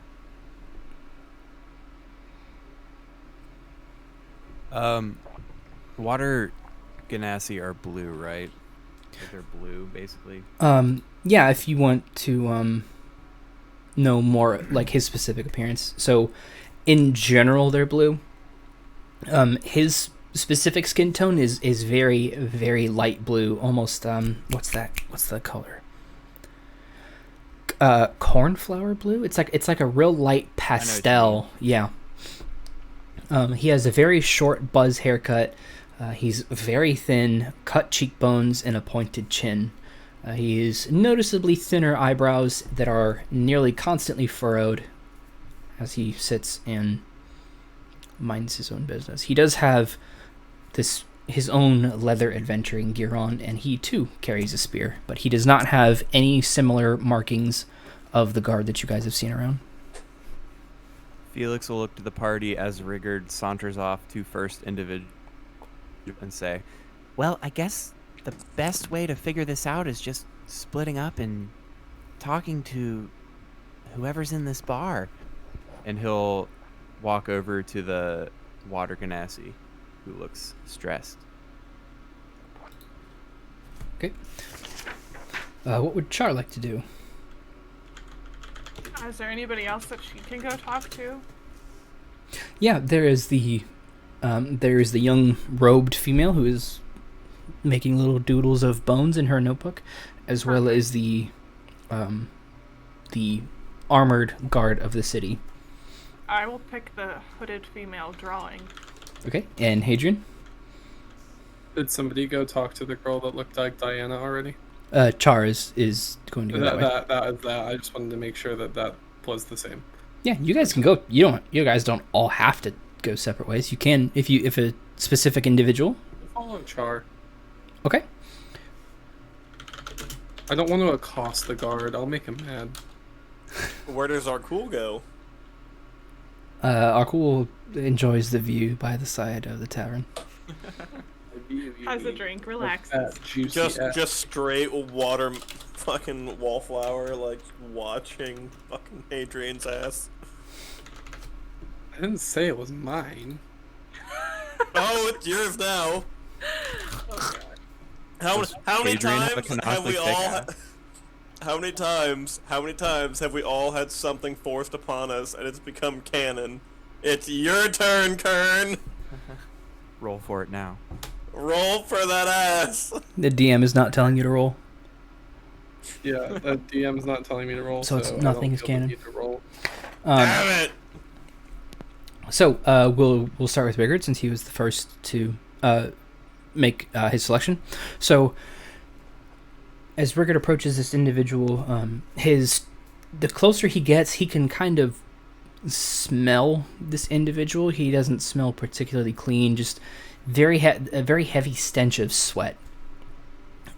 Water Ganassi are blue, right? Like they're blue, basically. Yeah, if you want to know more, like, his specific appearance. So, in general, they're blue. His specific skin tone is very, very light blue, almost, what's the color? Cornflower blue? It's like a real light pastel. Yeah. He has a very short buzz haircut. He's very thin, cut cheekbones, and a pointed chin. He has noticeably thinner eyebrows that are nearly constantly furrowed as he sits and minds his own business. He does have his own leather adventuring gear on, and he too carries a spear, but he does not have any similar markings of the guard that you guys have seen around. Felix will look to the party as Rigurd saunters off to first individual and say, Well, I guess the best way to figure this out is just splitting up and talking to whoever's in this bar. and he'll walk over to the Water Ganassi, who looks stressed. Okay. What would Char like to do? Is there anybody else that she can go talk to? Yeah, there is the young robed female who is making little doodles of bones in her notebook, as well as the armored guard of the city. I will pick the hooded female drawing. Okay, and Hadrian? Did somebody go talk to the girl that looked like Diana already? Char is going to go that way. That is that. I just wanted to make sure that was the same. Yeah, you guys can go. You guys don't all have to go separate ways. You can if a specific individual. Follow Char. Okay. I don't want to accost the guard. I'll make him mad. Where does Arkul go? Arkul enjoys the view by the side of the tavern. Has a drink, relaxes. Just straight water, fucking wallflower, like watching fucking Hadrian's ass. I didn't say it was mine. Oh, it's yours now. How many Hadrian have a times have canonically we thick all? ass? How many times have we all had something forced upon us and it's become canon? It's your turn, Kern. Roll for it now. Roll for that ass. The DM is not telling you to roll. Yeah, the DM's not telling me to roll, So it's I nothing don't is feel the canon. need to roll. Damn it. So we'll start with Rigurd since he was the first to make his selection. So as Rigurd approaches this individual, the closer he gets, he can kind of smell this individual. He doesn't smell particularly clean, just a very heavy stench of sweat.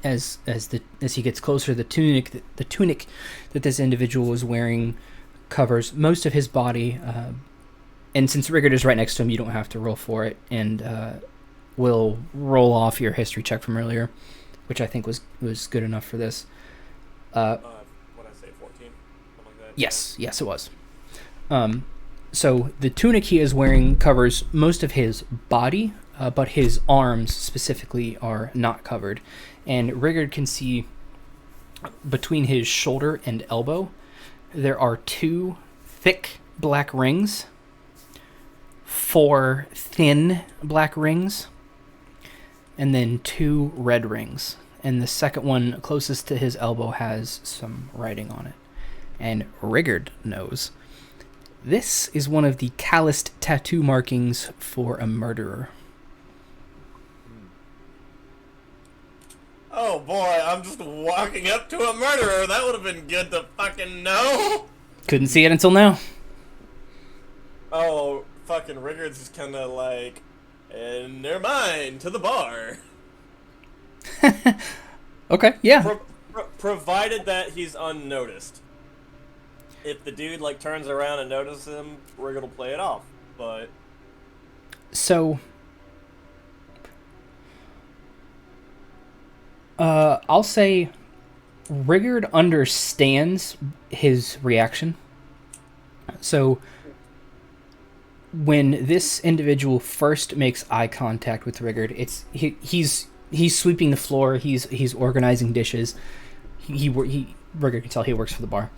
As he gets closer, the tunic that this individual is wearing covers most of his body. And since Rigurd is right next to him, you don't have to roll for it, and we'll roll off your history check from earlier, which I think was good enough for this. What did I say, 14? Something like that? Yes, it was. So the tunic he is wearing covers most of his body, but his arms specifically are not covered. And Rigurd can see between his shoulder and elbow, there are 2 thick black rings, 4 thin black rings, and then 2 red rings. And the second one closest to his elbow has some writing on it. And Rigurd knows this is one of the calloused tattoo markings for a murderer. Oh boy, I'm just walking up to a murderer. That would have been good to fucking know. Couldn't see it until now. Oh, fucking Rigurd's just kind of like, and never mind, to the bar. Okay, yeah. Provided that he's unnoticed. If the dude like turns around and notices him, Rigurd will play it off. But So, I'll say Rigurd understands his reaction. So, when this individual first makes eye contact with Rigurd, he's sweeping the floor. He's organizing dishes. Rigurd can tell he works for the bar,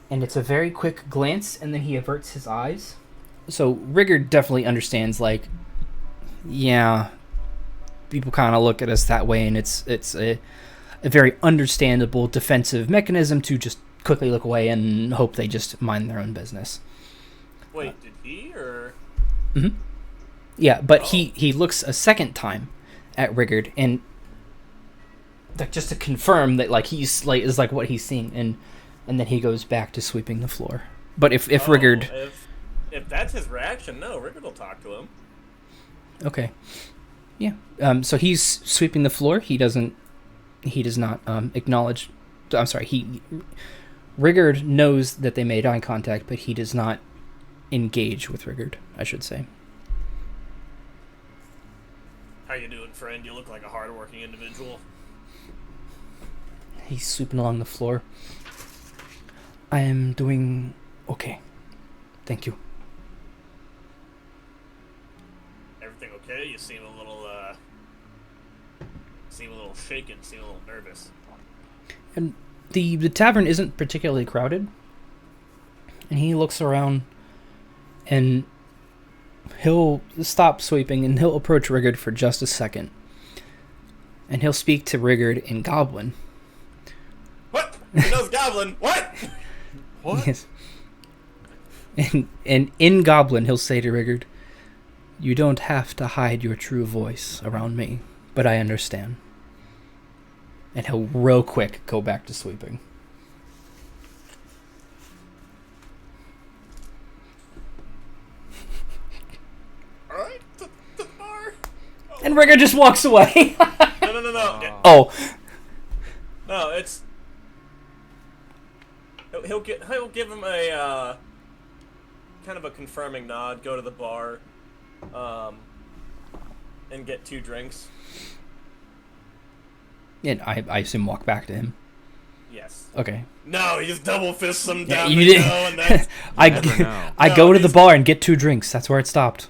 and it's a very quick glance, and then he averts his eyes. So Rigurd definitely understands, like, yeah, people kind of look at us that way, and it's a very understandable defensive mechanism to just quickly look away and hope they just mind their own business. wait, did he or? Mm-hmm. Yeah, but he looks a second time at Rigurd, and just to confirm that he's is what he's seeing, and then he goes back to sweeping the floor. But if Rigurd, if that's his reaction, no, Rigurd will talk to him. okay, yeah. So he's sweeping the floor. He does not acknowledge. I'm sorry. Rigurd knows that they made eye contact, but he does not engage with Rigurd, I should say. How you doing, friend? You look like a hard-working individual. He's sweeping along the floor. I am doing okay. Thank you. Everything okay? You seem a little shaken, seem a little nervous. And the tavern isn't particularly crowded. And he looks around, and he'll stop sweeping, and he'll approach Rigurd for just a second. And he'll speak to Rigurd in Goblin. What? He knows Goblin. What? What? Yes. And in Goblin, he'll say to Rigurd, "You don't have to hide your true voice around me, but I understand." And he'll real quick go back to sweeping. Alright, to the bar. Oh. And Rigurd just walks away. No. Oh. No, it's... He'll give him a, kind of a confirming nod, go to the bar, and get 2 drinks. And I assume walk back to him. Yes. Okay. No, he just double fists him Yeah, down you the didn't. no, and that's... I No, go to the he's- bar and get 2 drinks. That's where it stopped.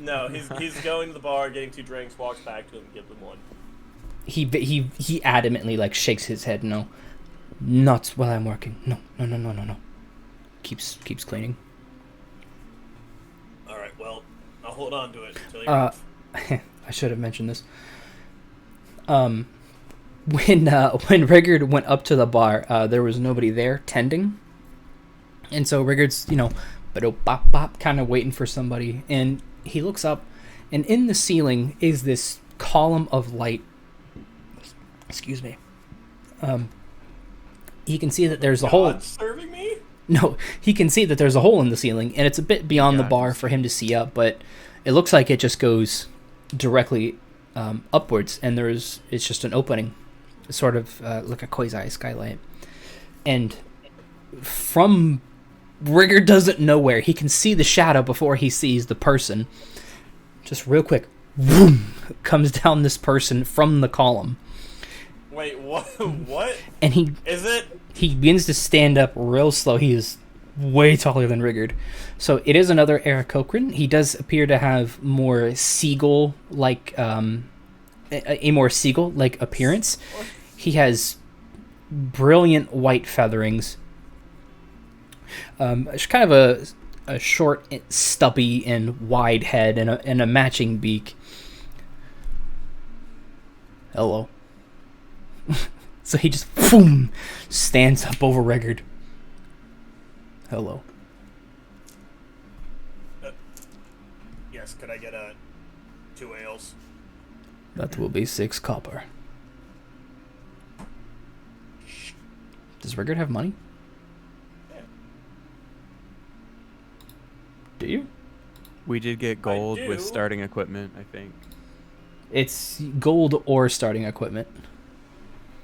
No, he's going to the bar, getting 2 drinks, walks back to him, gives him 1. he adamantly like shakes his head. No, not while I'm working. No. Keeps cleaning. All right. Well, I'll hold on to it until you're off. I should have mentioned this. When Rigurd went up to the bar, there was nobody there tending, and so Rigurd's bop kind of waiting for somebody, and he looks up, and in the ceiling is this column of light. Excuse me. He can see that there's a hole. Serving me? No, he can see that there's a hole in the ceiling, and it's a bit beyond the bar for him to see up, but it looks like it just goes directly upwards, and it's just an opening, sort of like a quasi skylight. And from Rigurd doesn't know where, he can see the shadow before he sees the person. Just real quick, boom, comes down this person from the column. Wait, what? What? And he begins to stand up real slow. He is way taller than Rigurd. So it is another Aarakocran. He does appear to have more seagull-like, a more seagull-like appearance. He has brilliant white featherings. It's kind of a short, stubby, and wide head, and a matching beak. Hello. So he just boom stands up over Rigurd. Hello. Yes, could I get 2 ales? That will be 6 copper. Does Rigurd have money? Yeah. Do you? We did get gold do. with starting equipment, I think. It's gold or starting equipment.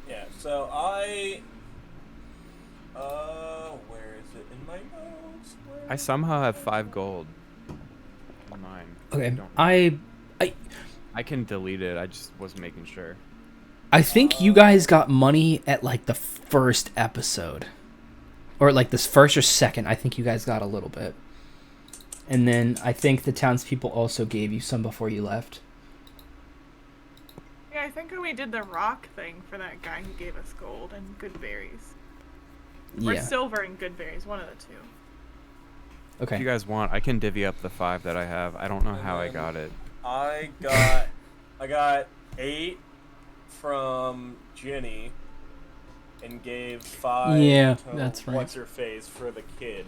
Yeah, so where is it in my notes? I somehow have 5 gold on mine. Okay, I can delete it. I just wasn't making sure. I think you guys got money at like the first episode, or like this first or second. I think you guys got a little bit, and then I think the townspeople also gave you some before you left. Yeah, I think when we did the rock thing for that guy who gave us gold and good berries. Or Yeah. silver and good berries, one of the two. If you Okay. guys want, I can divvy up the 5 that I have. I don't know how I got it. I got 8 from Jenny and gave 5 Yeah, to that's right. what's her face for the kid.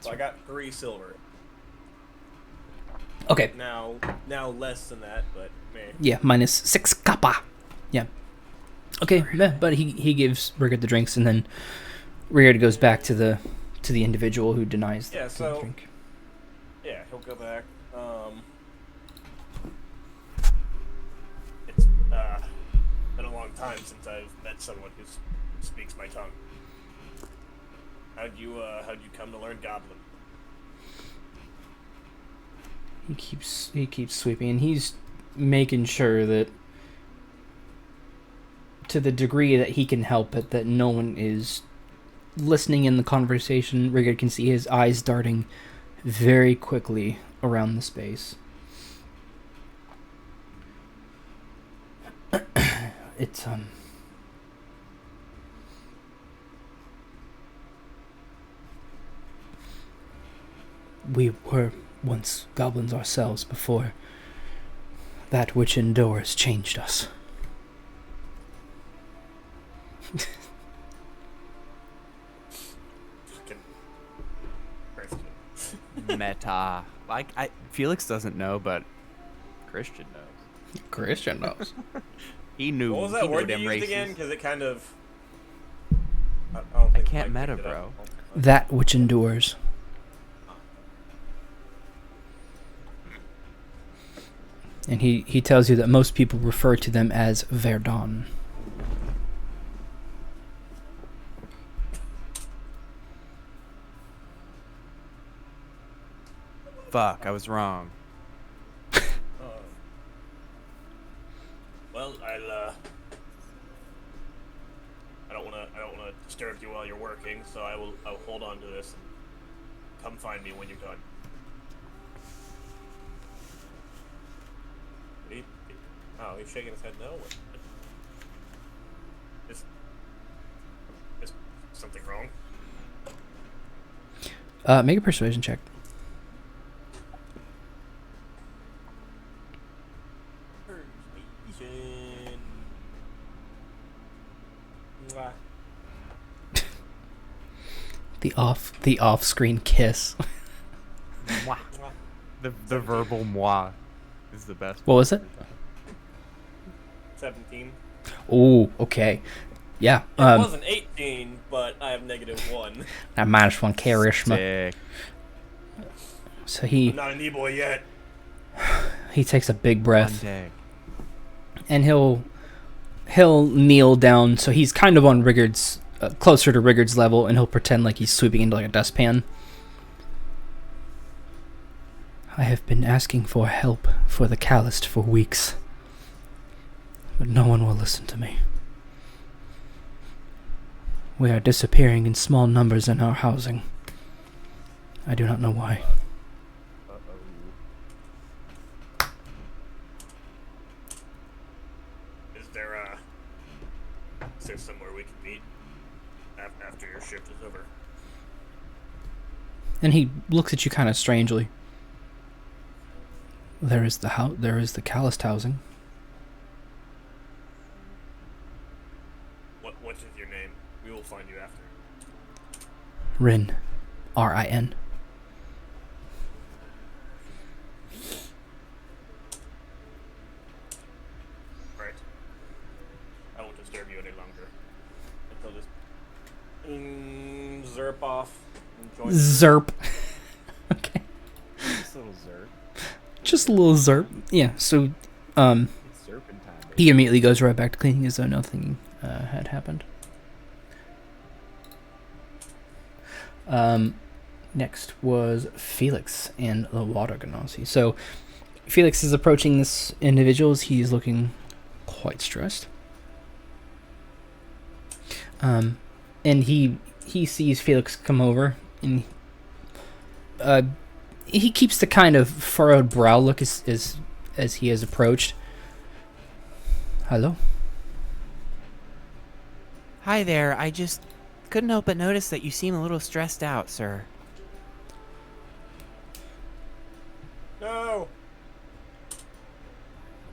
So I got 3 silver. Okay. Now less than that, but man. Yeah, minus 6 copper. Yeah. Okay, yeah, but he gives Rigurd the drinks, and then Rigurd goes back to the individual who denies the drink. Yeah, he'll go back. It's been a long time since I've met someone who speaks my tongue. How'd you come to learn Goblin? He keeps sweeping, and he's making sure that, to the degree that he can help it, that no one is listening in the conversation. Rigurd can see his eyes darting very quickly around the space. It's we were once goblins ourselves before that which endures changed us. Fucking Christian. Meta. Felix doesn't know, but Christian knows. Christian knows. He knew. What was he that knew word you them used races. again? Because it kind of. I can't meta, bro. That which endures. And he tells you that most people refer to them as Verdun. Fuck, I was wrong. Well, I don't want to disturb you while you're working, so I'll hold on to this. And come find me when you're done. Oh, he's shaking his head no. Is something wrong? Make a persuasion check. Persuasion. The off-screen kiss. Mwah. The verbal moi is the best. What was it? 17. Oh, okay. Yeah. It wasn't 18, but I have -1. That -1 charisma. Sick. So I'm not an e-boy yet. he takes a big breath, One day. and he'll kneel down. So he's kind of on Rigurd's, closer to Rigurd's level, and he'll pretend like he's sweeping into like a dustpan. I have been asking for help for the calloused for weeks, but no one will listen to me. We are disappearing in small numbers in our housing. I do not know why. Is there somewhere we can meet after your shift is over? And he looks at you kind of strangely. There is the calloused housing. What is your name? We will find you after. Rin. R-I-N. Right. I won't disturb you any longer. Until this zerp off and join Zerp. Okay. Just a little zerp. Just a little zerp. Yeah, so It's serpentine. he immediately goes right back to cleaning as though nothing had happened. Next was Felix and the water ganassi. So Felix is approaching this individual as he's looking quite stressed. And he sees Felix come over, and he keeps the kind of furrowed brow look as he has approached. Hello? Hi there, I just couldn't help but notice that you seem a little stressed out, sir. No!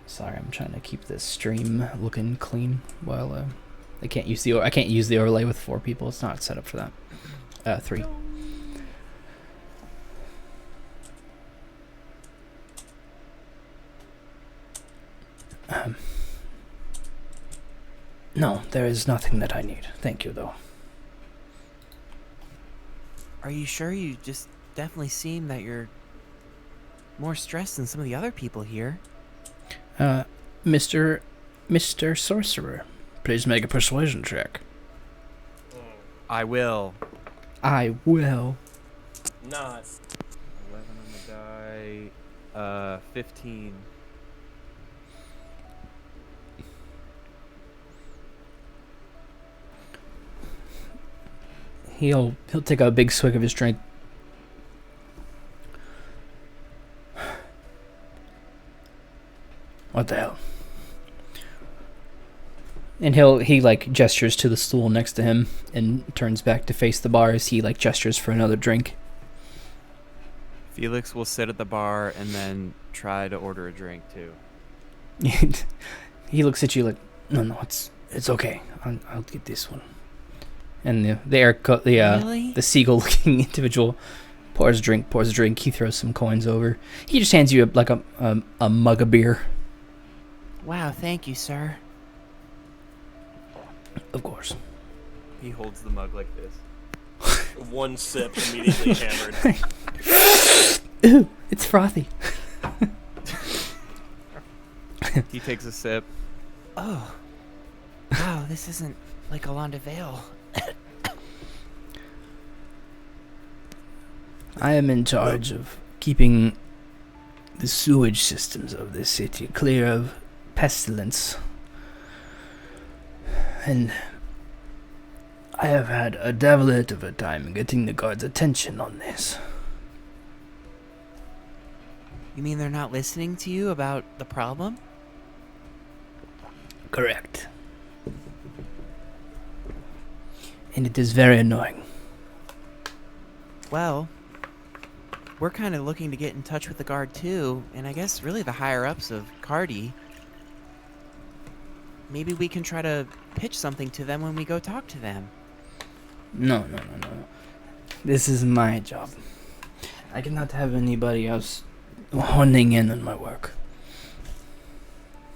Sorry, I'm trying to keep this stream looking clean while I can't use the overlay with 4 people. It's not set up for that. 3. No, there is nothing that I need. Thank you, though. Are you sure? You just definitely seem that you're more stressed than some of the other people here. Mr. Sorcerer, please make a persuasion check. I will. I will. Not. 11 on the die. 15. He'll take a big swig of his drink. What the hell? And he like gestures to the stool next to him and turns back to face the bar as he like gestures for another drink. Felix will sit at the bar and then try to order a drink too. He looks at you like, no, it's okay. I'll get this one. And the seagull-looking individual pours a drink. He throws some coins over. He just hands you a mug of beer. Wow, thank you, sir. Of course. He holds the mug like this. One sip, immediately hammered. Ooh, it's frothy. He takes a sip. Oh. Wow, this isn't like Alanda Vale. I am in charge of keeping the sewage systems of this city clear of pestilence. And I have had a devilit of a time getting the guards' attention on this. You mean they're not listening to you about the problem? Correct. And it is very annoying. Well, we're kind of looking to get in touch with the guard too, and I guess really the higher-ups of Cardi. Maybe we can try to pitch something to them when we go talk to them. No. This is my job. I cannot have anybody else honing in on my work.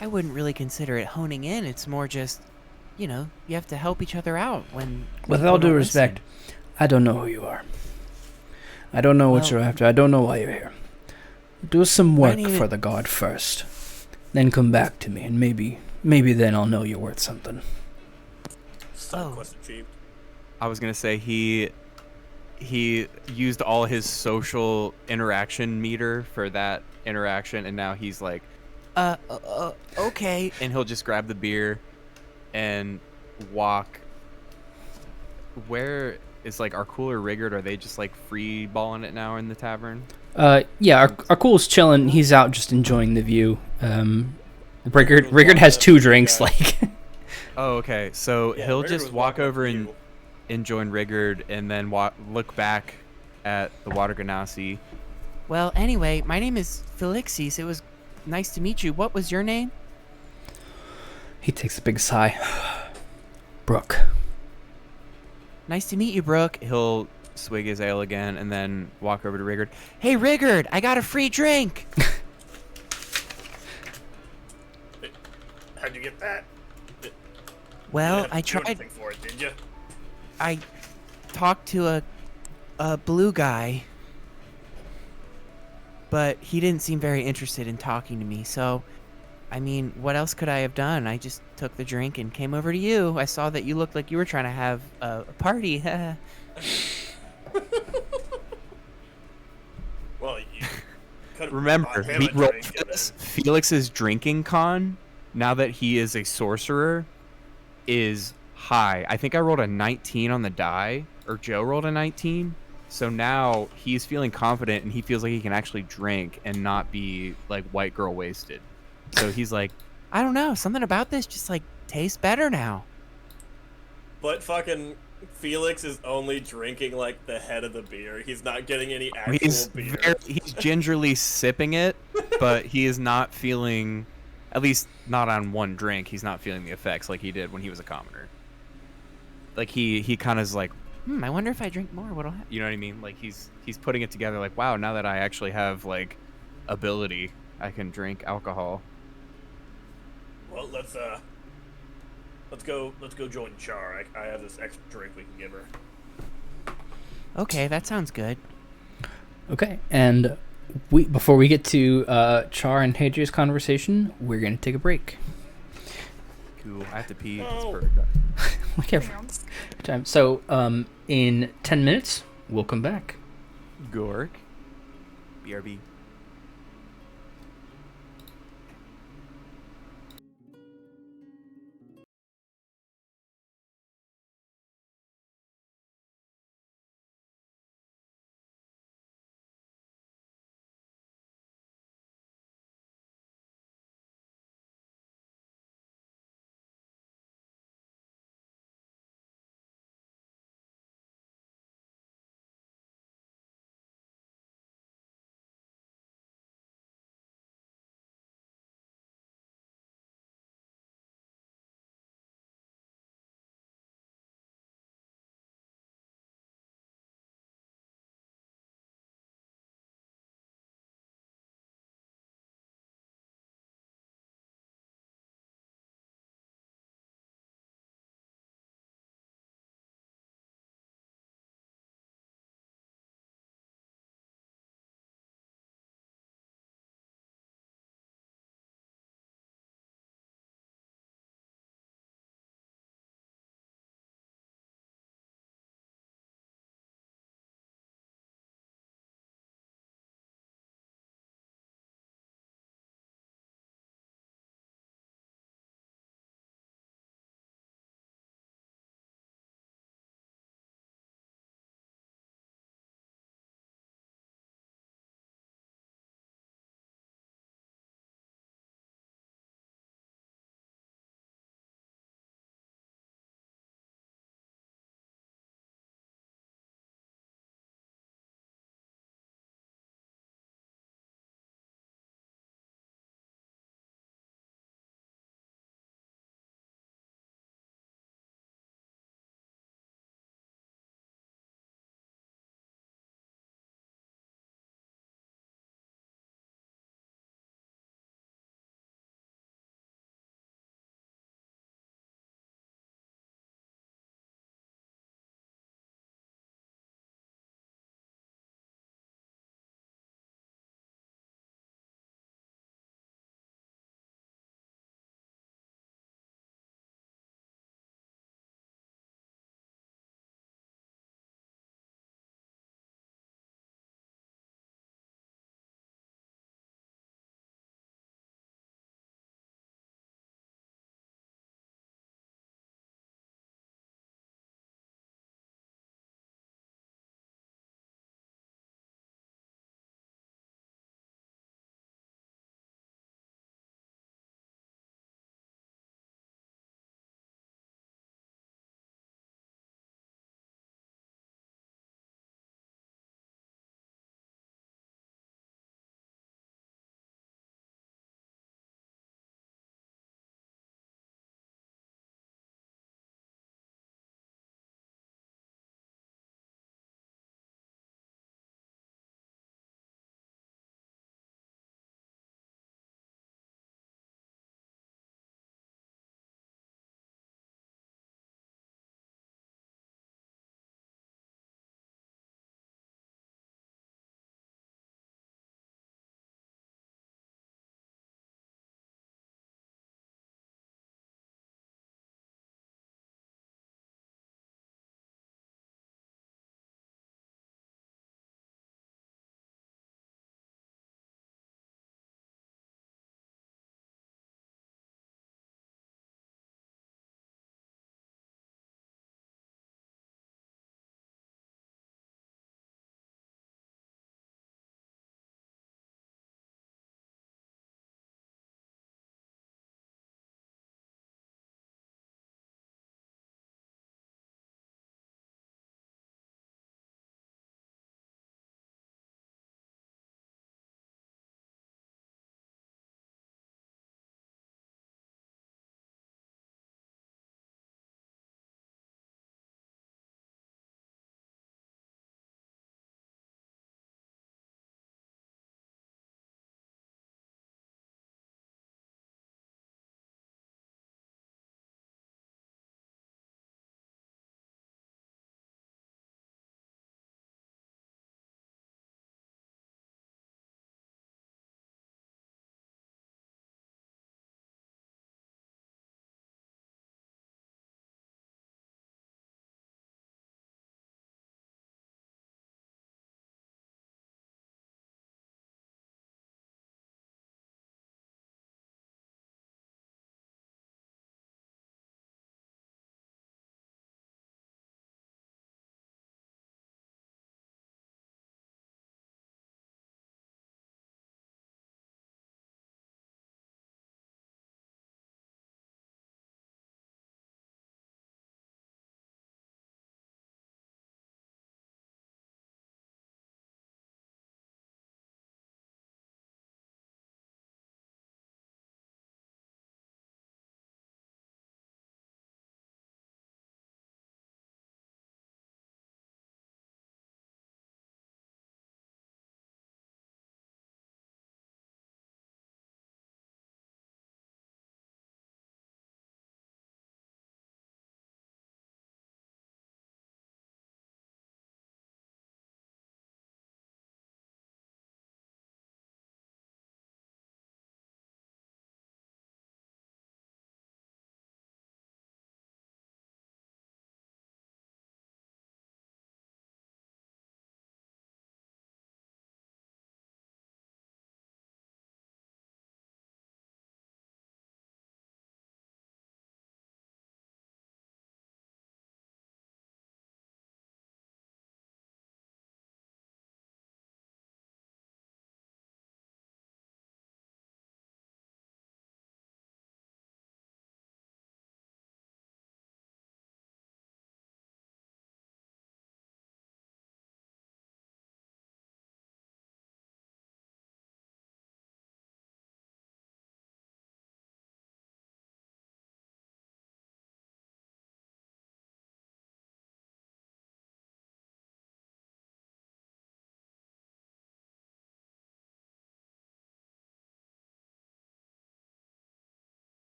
I wouldn't really consider it honing in. It's more just, you have to help each other out when... With all due respect, I don't know who you are. I don't know what you're after. I don't know why you're here. Do some work for the god first. Then come back to me, and maybe then I'll know you're worth something. Quest achieved. I was gonna say he used all his social interaction meter for that interaction, and now he's like, okay. and he'll just grab the beer and walk. Where is like Arkul or Rigurd? Are they just like free balling it now in the tavern? Yeah, Arkul's chilling. He's out just enjoying the view. Rigurd has 2 drinks, like. Oh, okay. So Yeah, he'll Rigurd just was walk walking over up to and you. join Rigurd, and then look back at the water ganassi. Well, anyway, my name is Felixis. It was nice to meet you. What was your name? He takes a big sigh. Brooke. Nice to meet you, Brooke. He'll swig his ale again, and then walk over to Rigurd. Hey, Rigurd, I got a free drink. How'd you get that? Well, You didn't I have to do tried. anything for it, did you? I talked to a blue guy, but he didn't seem very interested in talking to me. So, I mean, what else could I have done? I just took the drink and came over to you. I saw that you looked like you were trying to have a party. Well, you could've Remember, bought him we a rolled drink and then- Felix's drinking con, now that he is a sorcerer, is high. I think I rolled a 19 on the die, or Joe rolled a 19. So now he's feeling confident, and he feels like he can actually drink and not be like white girl wasted. So he's like, I don't know. Something about this just like tastes better now. But fucking Felix is only drinking like the head of the beer. He's not getting any actual beer. he's gingerly sipping it, but he is not feeling, at least not on one drink, he's not feeling the effects like he did when he was a commoner. Like he kind of is like, I wonder if I drink more, what'll happen? you know what I mean? Like he's putting it together like, wow, now that I actually have like ability, I can drink alcohol. Well, let's go join Char. I have this extra drink we can give her. Okay, that sounds good. Okay, and before we get to Char and Hadrian's conversation, we're going to take a break. Cool. I have to pee. It's Oh. perfect. Okay, time. So, in 10 minutes, we'll come back. Gork. BRB.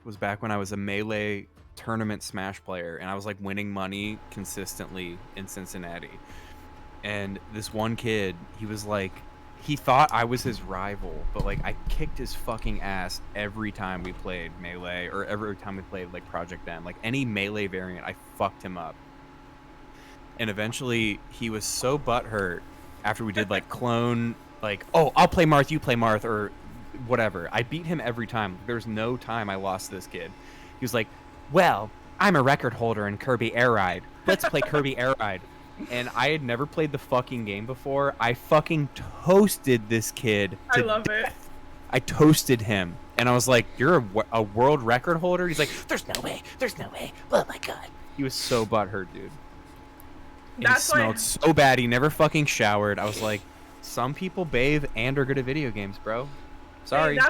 was back when I was a Melee tournament Smash player, and I was like winning money consistently in Cincinnati. And this one kid, he was like, he thought I was his rival, but like I kicked his fucking ass every time we played Melee, or every time we played like Project M. Like any Melee variant, I fucked him up. And eventually he was so butthurt after we did like clone, like, oh, I'll play Marth, you play Marth, or whatever. I beat him every time. There's no time I lost this kid. He was like, well, I'm a record holder in Kirby Air Ride. Let's play Kirby Air Ride. And I had never played the fucking game before. I fucking toasted this kid. I love it. I toasted him. And I was like, you're a world record holder? He's like, there's no way. There's no way. Oh my god. He was so butthurt, dude. And he smelled so bad. He never fucking showered. I was like, some people bathe and are good at video games, bro. Sorry. Hey,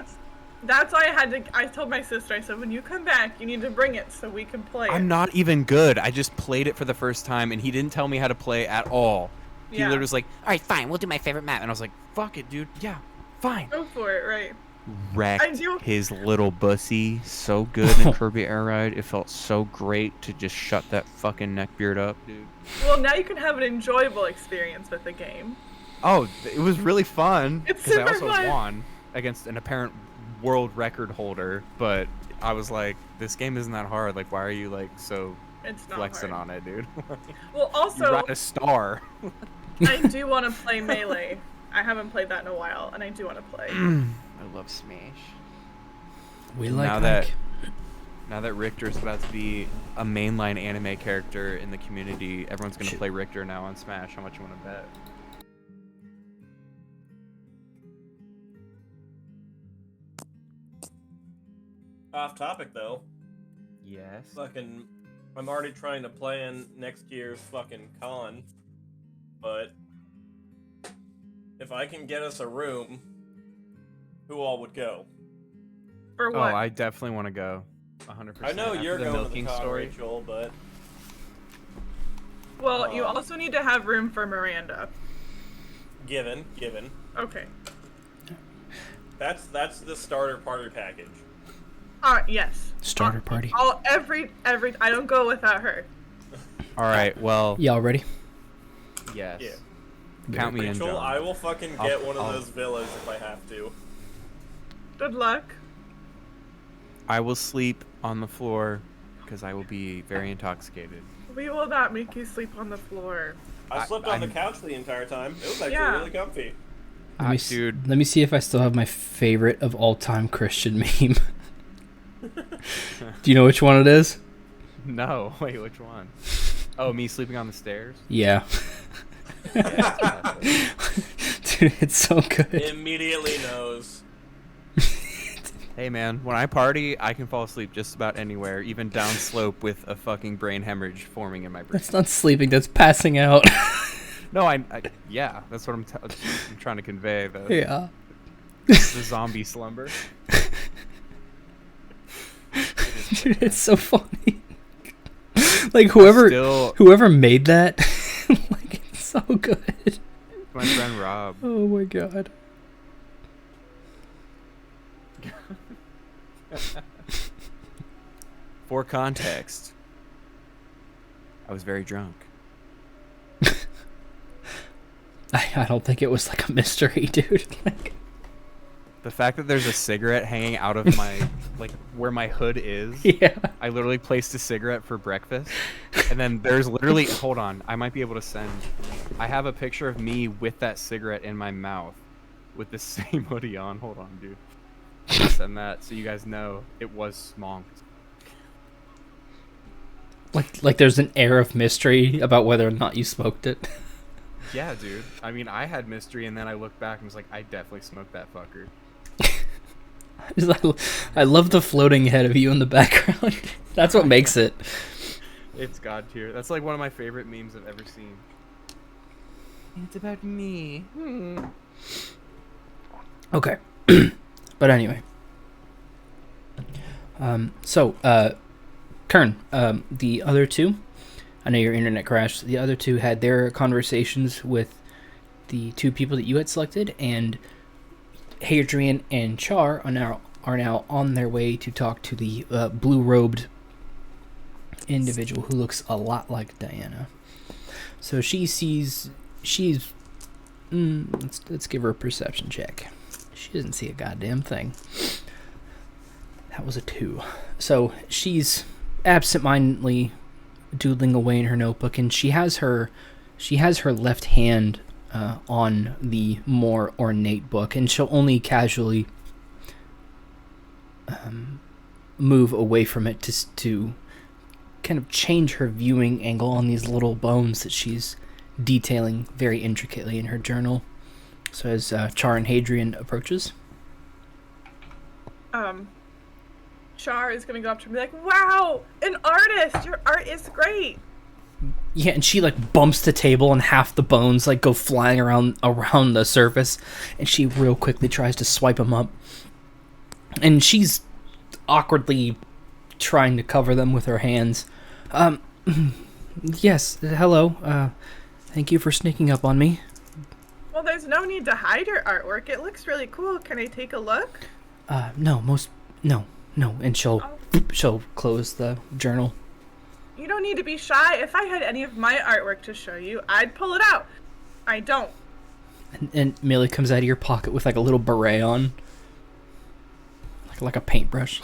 that's why I told my sister, I said, when you come back, you need to bring it so we can play it. I'm not even good. I just played it for the first time, and he didn't tell me how to play at all. He literally was like, all right, fine, we'll do my favorite map. And I was like, fuck it, dude. Yeah, fine. Go for it, right. Wrecked his little bussy so good in Kirby Air Ride. It felt so great to just shut that fucking neckbeard up, dude. Well, now you can have an enjoyable experience with the game. Oh, it was really fun. It's super super I also fun. won against an apparent world record holder, but I was like, this game isn't that hard. Like, why are you like so flexing on it, dude? Well, also, you ride a star. I do want to play Melee. I haven't played that in a while, and I do want to play. I love Smash. We like now that Richter's about to be a mainline anime character in the community, everyone's gonna play Richter now on Smash. How much you want to bet? Off topic though. Yes. Fucking, I'm already trying to plan next year's fucking con, but if I can get us a room, who all would go? For Oh, what? I definitely want to go. 100%. I know you're going to the milking con, story. Rachel, but Well, you also need to have room for Miranda. given. Okay. That's the starter party package. Yes. Starter party. Every I don't go without her. All right. Well. Y'all ready? Yes. Yeah. Count me in, Rachel, John. I will fucking get one of those villas if I have to. Good luck. I will sleep on the floor because I will be very intoxicated. We will not make you sleep on the floor. I slept on the couch the entire time. It was actually Yeah. really comfy. Let me see if I still have my favorite of all time Christian meme. Do you know which one it is? No. Wait, which one? Oh, me sleeping on the stairs? Yeah. Dude, it's so good. Immediately knows. Hey man, when I party, I can fall asleep just about anywhere, even down slope with a fucking brain hemorrhage forming in my brain. That's not sleeping, that's passing out. No, yeah, that's what I'm trying to convey. Yeah. The zombie slumber. Dude, it's so funny. Like whoever made that, like it's so good. My friend Rob. Oh my god. For context, I was very drunk. I don't think it was like a mystery, dude. Like, the fact that there's a cigarette hanging out of my, like, where my hood is. yeah. I literally placed a cigarette for breakfast. And then there's literally, hold on, I might be able to send. I have a picture of me with that cigarette in my mouth with the same hoodie on. Hold on, dude. I'll send that so you guys know it was smonked. Like there's an air of mystery about whether or not you smoked it. Yeah, dude. I mean, I had mystery, and then I looked back and was like, I definitely smoked that fucker. I love the floating head of you in the background. That's what makes it. It's God tier. That's like one of my favorite memes I've ever seen. It's about me. Okay. But anyway. Kern, the other two, I know your internet crashed. The other two had their conversations with the two people that you had selected, and Hadrian and Char are now on their way to talk to the blue-robed individual who looks a lot like Diana. So she's let's give her a perception check. She doesn't see a goddamn thing. That was a 2. So she's absentmindedly doodling away in her notebook, and she has her left hand on the more ornate book, and she'll only casually move away from it to kind of change her viewing angle on these little bones that she's detailing very intricately in her journal. So as Char and Hadrian approaches, Char is gonna go up to her and be like, "Wow, an artist! Your art is great." yeah, and she like bumps the table, and half the bones like go flying around the surface, and she real quickly tries to swipe them up, and she's awkwardly trying to cover them with her hands. Yes, hello. Thank you for sneaking up on me. Well, there's no need to hide your artwork. It looks really cool. Can I take a look? No, and she'll close the journal. You don't need to be shy. If I had any of my artwork to show you, I'd pull it out. I don't. And Millie comes out of your pocket with like a little beret on, like a paintbrush.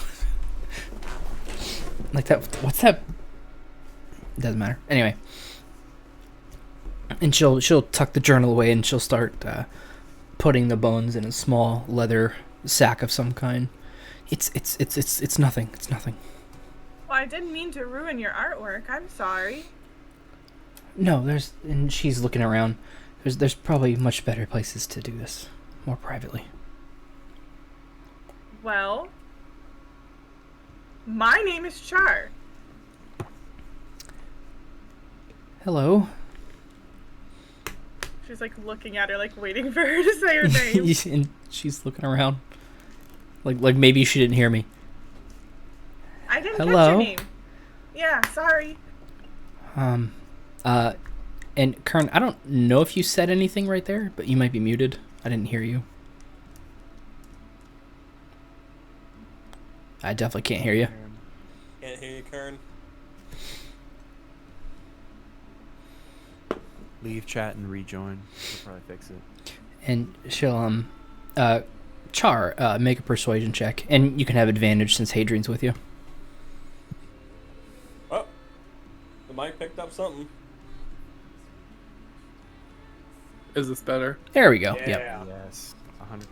Like that. What's that? Doesn't matter. Anyway, and she'll tuck the journal away, and she'll start putting the bones in a small leather sack of some kind. It's nothing. It's nothing. Well, I didn't mean to ruin your artwork. I'm sorry. No, and she's looking around. There's probably much better places to do this, more privately. Well, my name is Char. Hello. She's like looking at her, like waiting for her to say her name. And she's looking around, like maybe she didn't hear me. I didn't Hello? catch your name. Yeah, sorry. And Kern, I don't know if you said anything right there, but you might be muted. I didn't hear you. I definitely can't hear you. Can't hear you, Kern. Leave chat and rejoin. We'll probably fix it. And she'll Char, make a persuasion check, and you can have advantage since Hadrian's with you. Oh, the mic picked up something. Is this better? There we go. Yeah. Yep. Yes, 100%.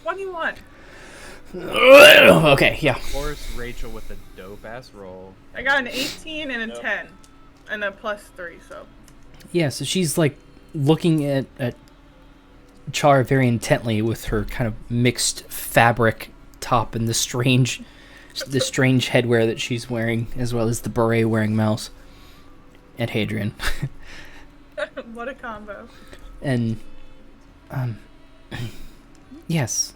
21. Okay, yeah. Of course, Rachel with a dope ass roll. I got an 18 and a Nope. 10. And a +3, so. Yeah, so she's like looking at Char very intently with her kind of mixed fabric top and the strange headwear that she's wearing, as well as the beret wearing mouse. At Hadrian. What a combo. And yes.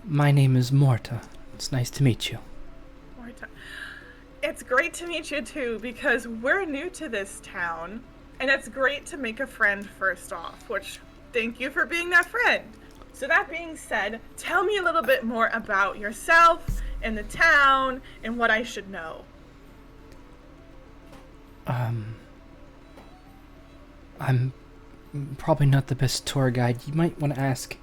My name is Morta. It's nice to meet you. More time. It's great to meet you too, because we're new to this town, and it's great to make a friend first off, which, thank you for being that friend. So that being said, tell me a little bit more about yourself and the town and what I should know. I'm probably not the best tour guide. You might want to ask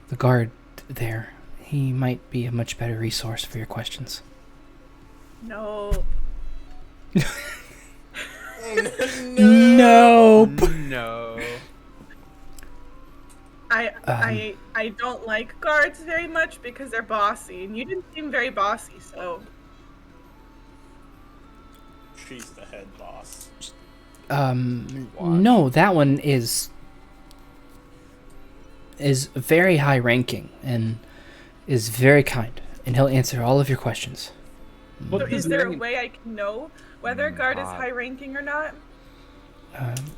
the guard there. He might be a much better resource for your questions. No. Nope. No. I don't like guards very much because they're bossy, and you didn't seem very bossy, so. She's the head boss. No, that one is very high ranking and is very kind, and he'll answer all of your questions. So is there a way I can know whether a guard is high ranking or not?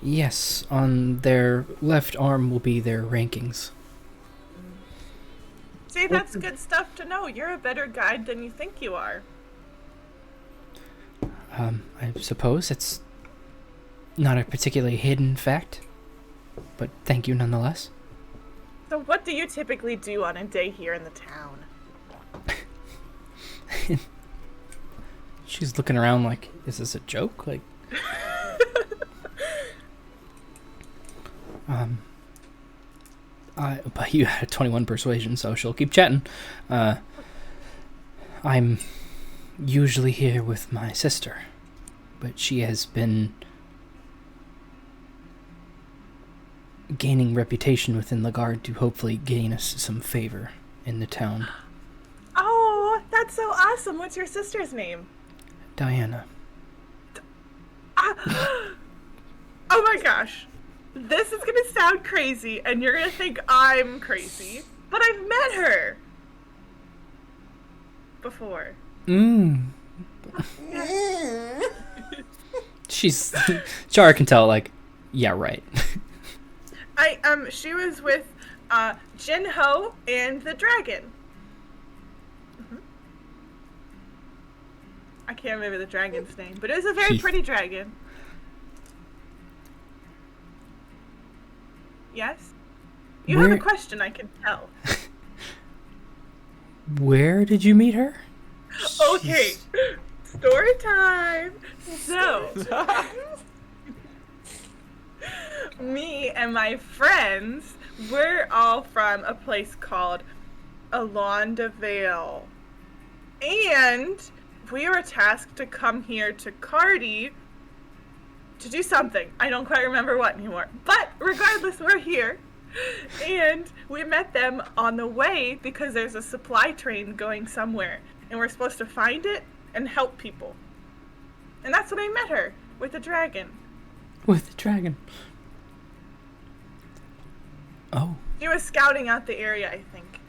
Yes, on their left arm will be their rankings. See, that's good stuff to know. You're a better guide than you think you are. I suppose it's not a particularly hidden fact, but thank you nonetheless. So what do you typically do on a day here in the town? She's looking around like, is this a joke? Like, but you had a 21 persuasion, so she'll keep chatting. I'm usually here with my sister, but she has been gaining reputation within the guard to hopefully gain us some favor in the town. Oh, that's so awesome. What's your sister's name? Diana. Oh my gosh. This is gonna sound crazy, and you're gonna think I'm crazy, but I've met her before. She's... Chara can tell, like, yeah, right. She was with, Jin Ho and the dragon. I can't remember the dragon's name, but it was a very pretty dragon. Yes? You have a question, I can tell. Where did you meet her? Okay, story time. So, me and my friends, we're all from a place called Alonda Vale. And we were tasked to come here to Cardi to do something. I don't quite remember what anymore. But regardless, we're here. And we met them on the way because there's a supply train going somewhere. And we're supposed to find it and help people. And that's when I met her, with the dragon. With the dragon. Oh. She was scouting out the area, I think.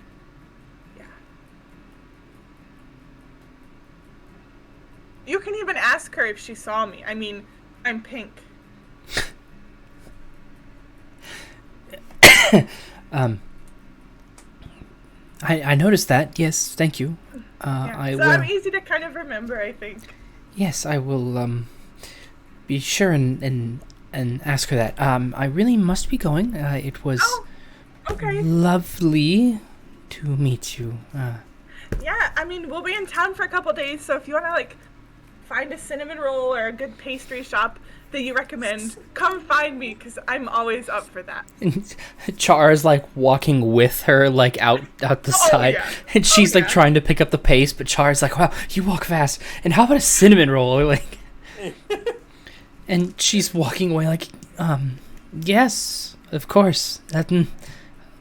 Yeah. You can even ask her if she saw me. I mean, I'm pink. I noticed that. Yes, thank you. Yeah. I So will. I'm easy to kind of remember, I think. Yes, I will be sure and ask her that. I really must be going. It was Okay. lovely to meet you. Yeah, I mean, we'll be in town for a couple days, so if you want to, like, find a cinnamon roll or a good pastry shop that you recommend, come find me, because I'm always up for that. Char's like walking with her, like out the side, yeah. and she's like trying to pick up the pace, but Char's like, "Wow, you walk fast." And how about a cinnamon roll? Like, and she's walking away like, yes, of course,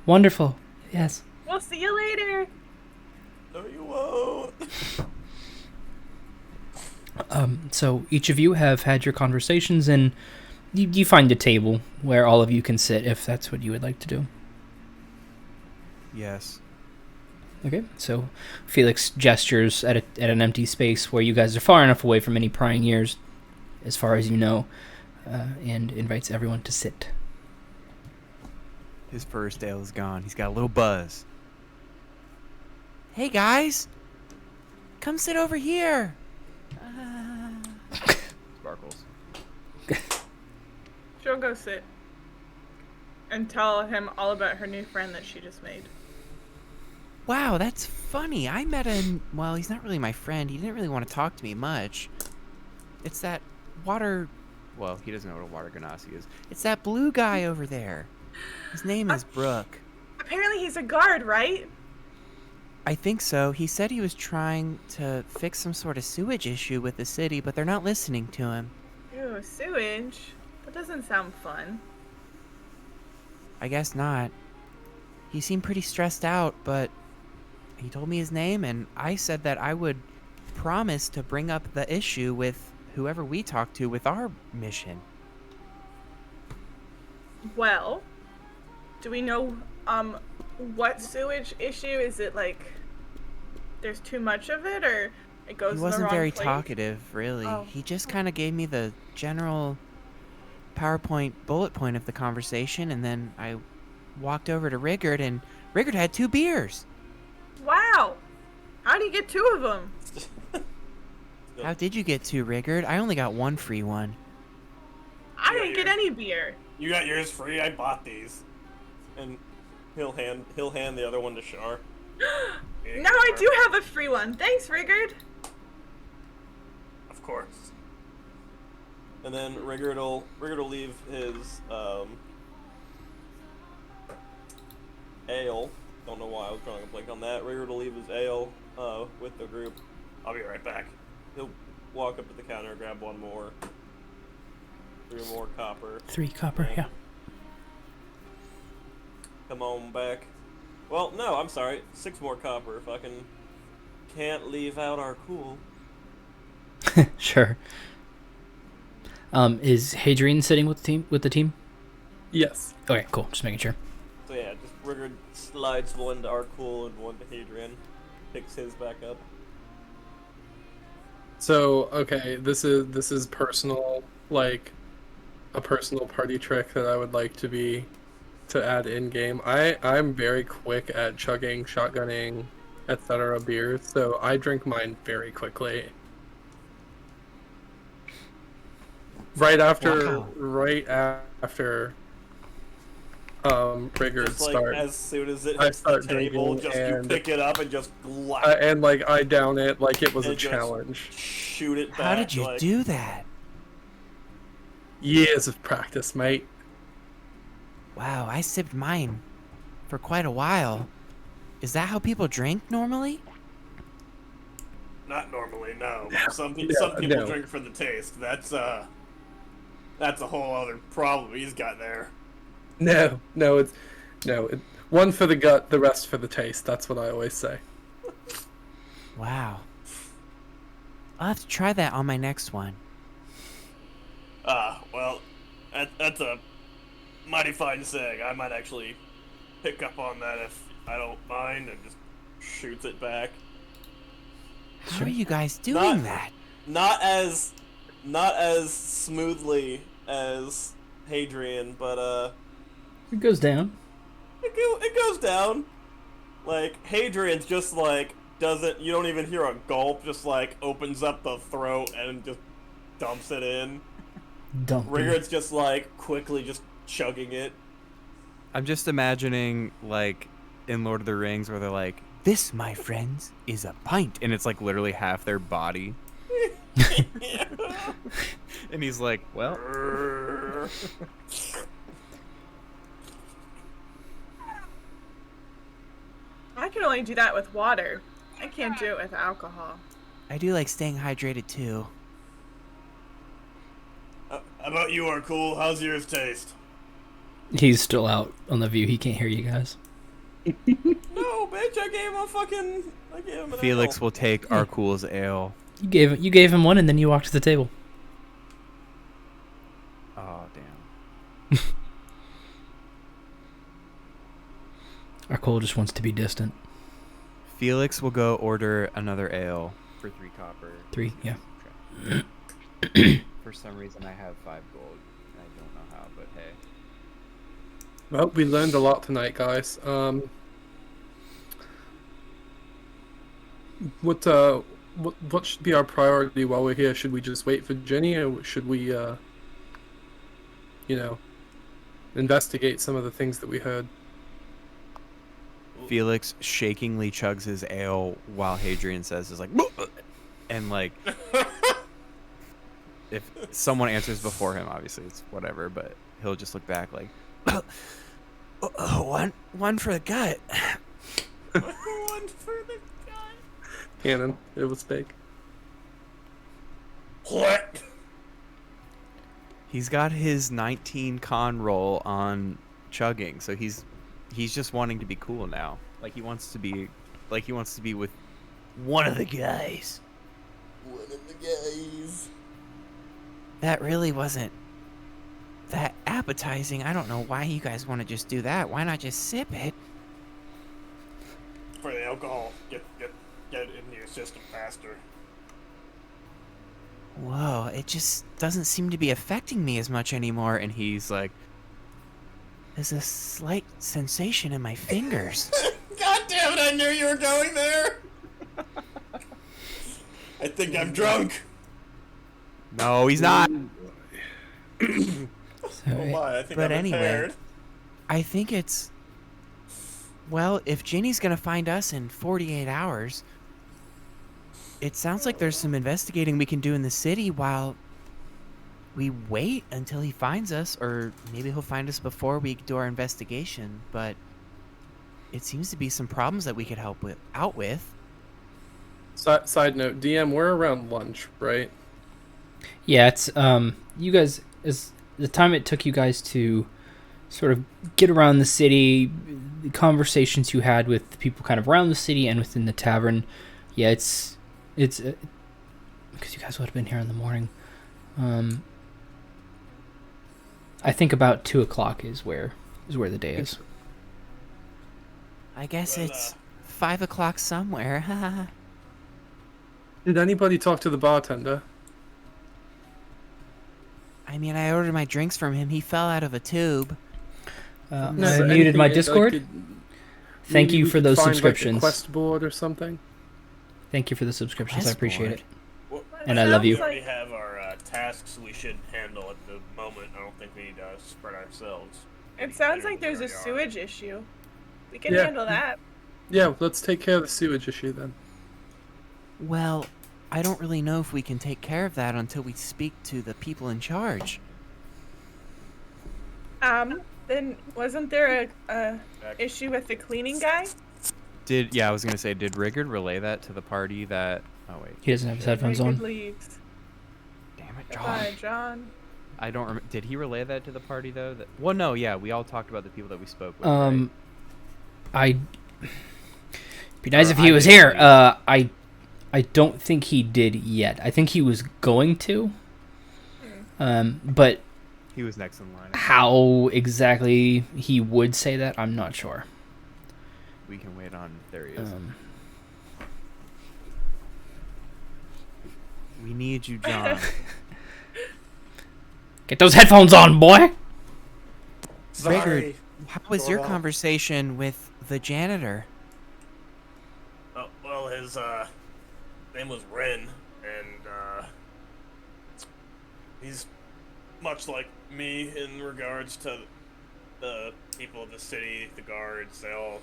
wonderful, yes. We'll see you later. No, you won't. So each of you have had your conversations, and you find a table where all of you can sit if that's what you would like to do. Yes. Okay, so Felix gestures at an empty space where you guys are far enough away from any prying ears, as far as you know, and invites everyone to sit. His first ale is gone. He's got a little buzz. Hey guys, come sit over here. Sparkles. She'll go sit and tell him all about her new friend that she just made. Wow, that's funny. I met him. Well, he's not really my friend. He didn't really want to talk to me much. It's that water. Well, he doesn't know what a water ganassi is. It's that blue guy over there. His name is Brooke. Apparently he's a guard, right? I think so. He said he was trying to fix some sort of sewage issue with the city, but they're not listening to him. Ew, sewage? That doesn't sound fun. I guess not. He seemed pretty stressed out, but he told me his name, and I said that I would promise to bring up the issue with whoever we talk to with our mission. Well, do we know, what sewage issue? Is it like there's too much of it, or it goes He in the wasn't wrong very place? talkative, really. Oh. He just kind of gave me the general PowerPoint bullet point of the conversation, and then I walked over to Rigurd, and Rigurd had 2 beers. Wow! How do you get 2 of them? How did you get 2, Rigurd? I only got 1 free one. I didn't get any beer. You got yours free. I bought these. And He'll hand the other one to Shar. Now I do have a free one. Thanks, Rigurd. Of course. And then Rigurd will leave his ale. Don't know why I was drawing a blank on that. Rigurd will leave his ale with the group. I'll be right back. He'll walk up to the counter, grab one more. 3 more copper. 3 copper, yeah. Come on back. Well, no, I'm sorry. 6 more copper. Fucking can't leave out Arkul. Sure. Is Hadrian sitting with the team? Yes. Okay, cool. Just making sure. So yeah, just Rigurd slides one to Arkul and one to Hadrian. Picks his back up. So okay, this is personal, like a personal party trick that I would like to add in game. I'm very quick at chugging, shotgunning, etc. beers, so I drink mine very quickly. Right after Rigurd Just like starts. as soon as it I hits the start table, drinking just you and- pick it up and just glap, And like I down it like it was a And just- challenge. shoot it back. How did you like, do that? Years of practice, mate. Wow, I sipped mine for quite a while. Is that how people drink normally? Not normally, no. Some No, people no. drink for the taste. That's a whole other problem he's got there. No, one for the gut, the rest for the taste. That's what I always say. Wow. I'll have to try that on my next one. Well, that's a mighty fine saying. I might actually pick up on that if I don't mind, and just shoots it back. How are you guys doing Not- that? Not as smoothly as Hadrian, but It goes down. it goes down. Like Hadrian's just like doesn't. You don't even hear a gulp. Just like opens up the throat and just dumps it in. Rigurd's just like quickly just chugging it. I'm just imagining like in Lord of the Rings where they're like, This, my friends, is a pint. and it's like literally half their body, and he's like, well, I can only do that with water. I can't do it with alcohol. I do like staying hydrated too. How about you, Arkul? How's yours taste? He's still out on the view. He can't hear you guys. No, bitch! I gave him an Felix ale. will take Arkul's ale. You gave him one, and then you walked to the table. Oh damn. Arkul just wants to be distant. Felix will go order another ale for 3 copper. 3, yeah. For some reason, I have 5 gold. I don't know how, but hey. Well, we learned a lot tonight, guys. What should be our priority while we're here? Should we just wait for Jenny, or should we, investigate some of the things that we heard? Felix shakingly chugs his ale while Hadrian says is like, "Bleh," and like, if someone answers before him, obviously it's whatever, but he'll just look back like, One for the gut. One for the guy. Cannon, it was fake. What? he's got his 19 con roll on chugging, so he's just wanting to be cool now. Like he wants to be with One of the guys. One of the guys. That really wasn't that appetizing. I don't know why you guys want to just do that. Why not just sip it? For the alcohol, get it into your system faster. Whoa, it just doesn't seem to be affecting me as much anymore. and he's like, There's a slight sensation in my fingers. God damn it! I knew you were going there. I think I'm drunk. no, he's not. Oh my! I think But I'm anyway. impaired. I think it's Well, if Ginny's gonna find us in 48 hours, it sounds like there's some investigating we can do in the city while we wait until he finds us, or maybe he'll find us before we do our investigation, but it seems to be some problems that we could help out with. Side note, DM, we're around lunch, right? Yeah, it's you guys, is the time it took you guys to sort of get around the city, the conversations you had with the people kind of around the city and within the tavern. Yeah, it's because you guys would have been here in the morning. I think about 2:00 is where the day is. I guess it's 5 o'clock somewhere. Did anybody talk to the bartender? I mean, I ordered my drinks from him. He fell out of a tube. I So muted my anything, Discord. like, Thank maybe you we for could those find, like, a subscriptions. quest board or something. Thank you for the subscriptions. I appreciate it. Well, And I love you. We already have our tasks we should handle at the moment. I don't think we need to spread ourselves. It sounds like there's a sewage issue. We can handle that. Yeah, let's take care of the sewage issue then. Well, I don't really know if we can take care of that until we speak to the people in charge. Then wasn't there a issue with the cleaning guy? I was gonna say, did Rigurd relay that to the party that? Oh wait. He doesn't have his headphones Rigurd on. leaves. Damn it, Bye, John. I don't remember. Did he relay that to the party though? Well, no. Yeah, we all talked about the people that we spoke with. Right? I'd be nice if he was here. I don't think he did yet. I think he was going to. But He was next in line. how exactly he would say that, I'm not sure. We can wait on. There he is. We need you, John. Get those headphones on, boy! Rigurd, how was your conversation with the janitor? Oh, well, his name was Ren, and he's much like me in regards to the people of the city, the guards. They all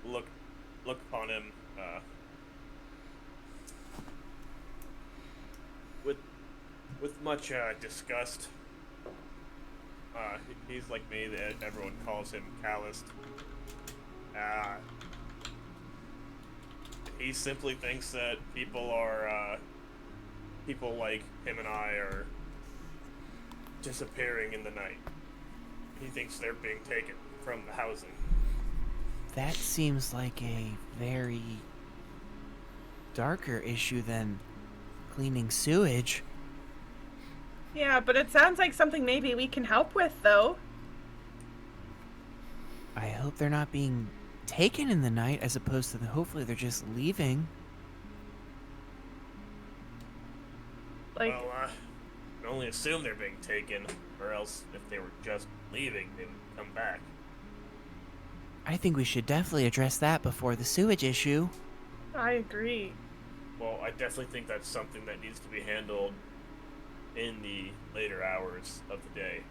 look upon him with much disgust. He's like me. Everyone calls him calloused. He simply thinks that people like him and I are disappearing in the night. He thinks they're being taken from the housing. That seems like a very darker issue than cleaning sewage. Yeah, but it sounds like something maybe we can help with, though. I hope they're not being taken in the night, as opposed to hopefully they're just leaving. Like, Well, I can only assume they're being taken, or else if they were just leaving, they would come back. I think we should definitely address that before the sewage issue. I agree. Well, I definitely think that's something that needs to be handled in the later hours of the day,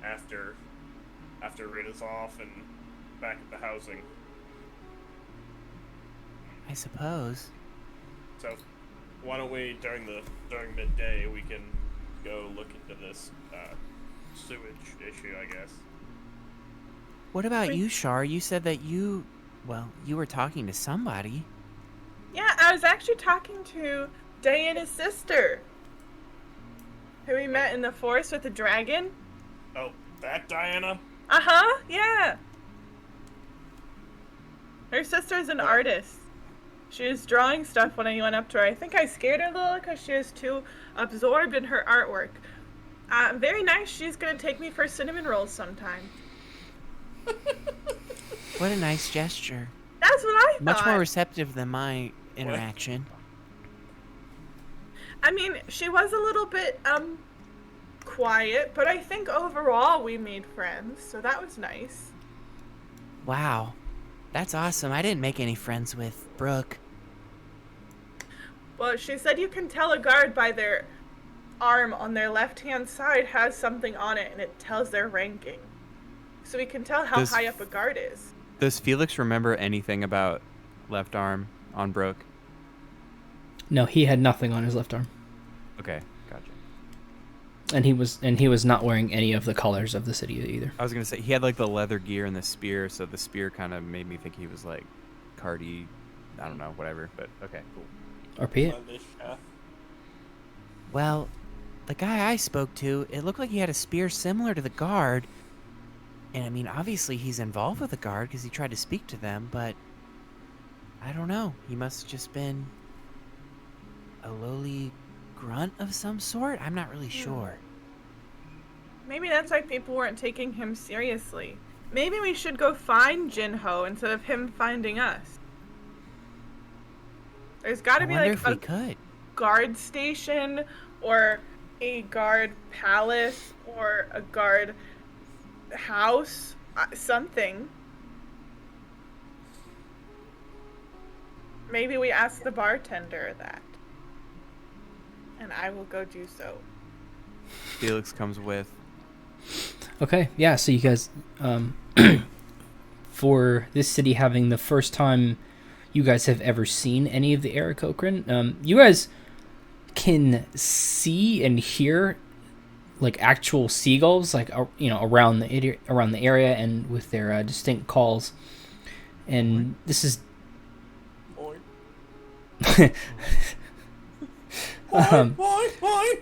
after Rid is off and back at the housing. I suppose. So, why don't we during midday we can go look into this sewage issue, I guess. What about you, Shar? You said that you were talking to somebody. Yeah, I was actually talking to Diana's sister, who we met in the forest with the dragon. Oh, that Diana? Uh-huh, yeah. Her sister's an artist. She was drawing stuff when I went up to her. I think I scared her a little because she was too absorbed in her artwork. Very nice. She's going to take me for cinnamon rolls sometime. What a nice gesture. That's what I thought. Much more receptive than my interaction. I mean, she was a little bit, quiet, but I think overall we made friends, so that was nice. Wow. That's awesome. I didn't make any friends with Brooke. Well, she said you can tell a guard by their arm on their left-hand side has something on it, and it tells their ranking. So we can tell how high up a guard is. Does Felix remember anything about left arm on Brooke? No, he had nothing on his left arm. Okay, gotcha. And he was not wearing any of the colors of the city either. I was gonna say he had like the leather gear and the spear, so the spear kind of made me think he was like Cardi, I don't know, whatever. But okay, cool. RP it. Well, the guy I spoke to, it looked like he had a spear similar to the guard. And I mean, obviously he's involved with the guard because he tried to speak to them, but I don't know. He must have just been a lowly grunt of some sort? I'm not really sure. Maybe that's why people weren't taking him seriously. Maybe we should go find Jinho instead of him finding us. There's got to be like if we could. Guard station or a guard palace or a guard house, something. Maybe we ask the bartender that. And I will go do so. Felix comes with. Okay, yeah, so you guys, for this city having the first time you guys have ever seen any of the Aarakocra, you guys can see and hear like actual seagulls, like around the area and with their distinct calls, and this is.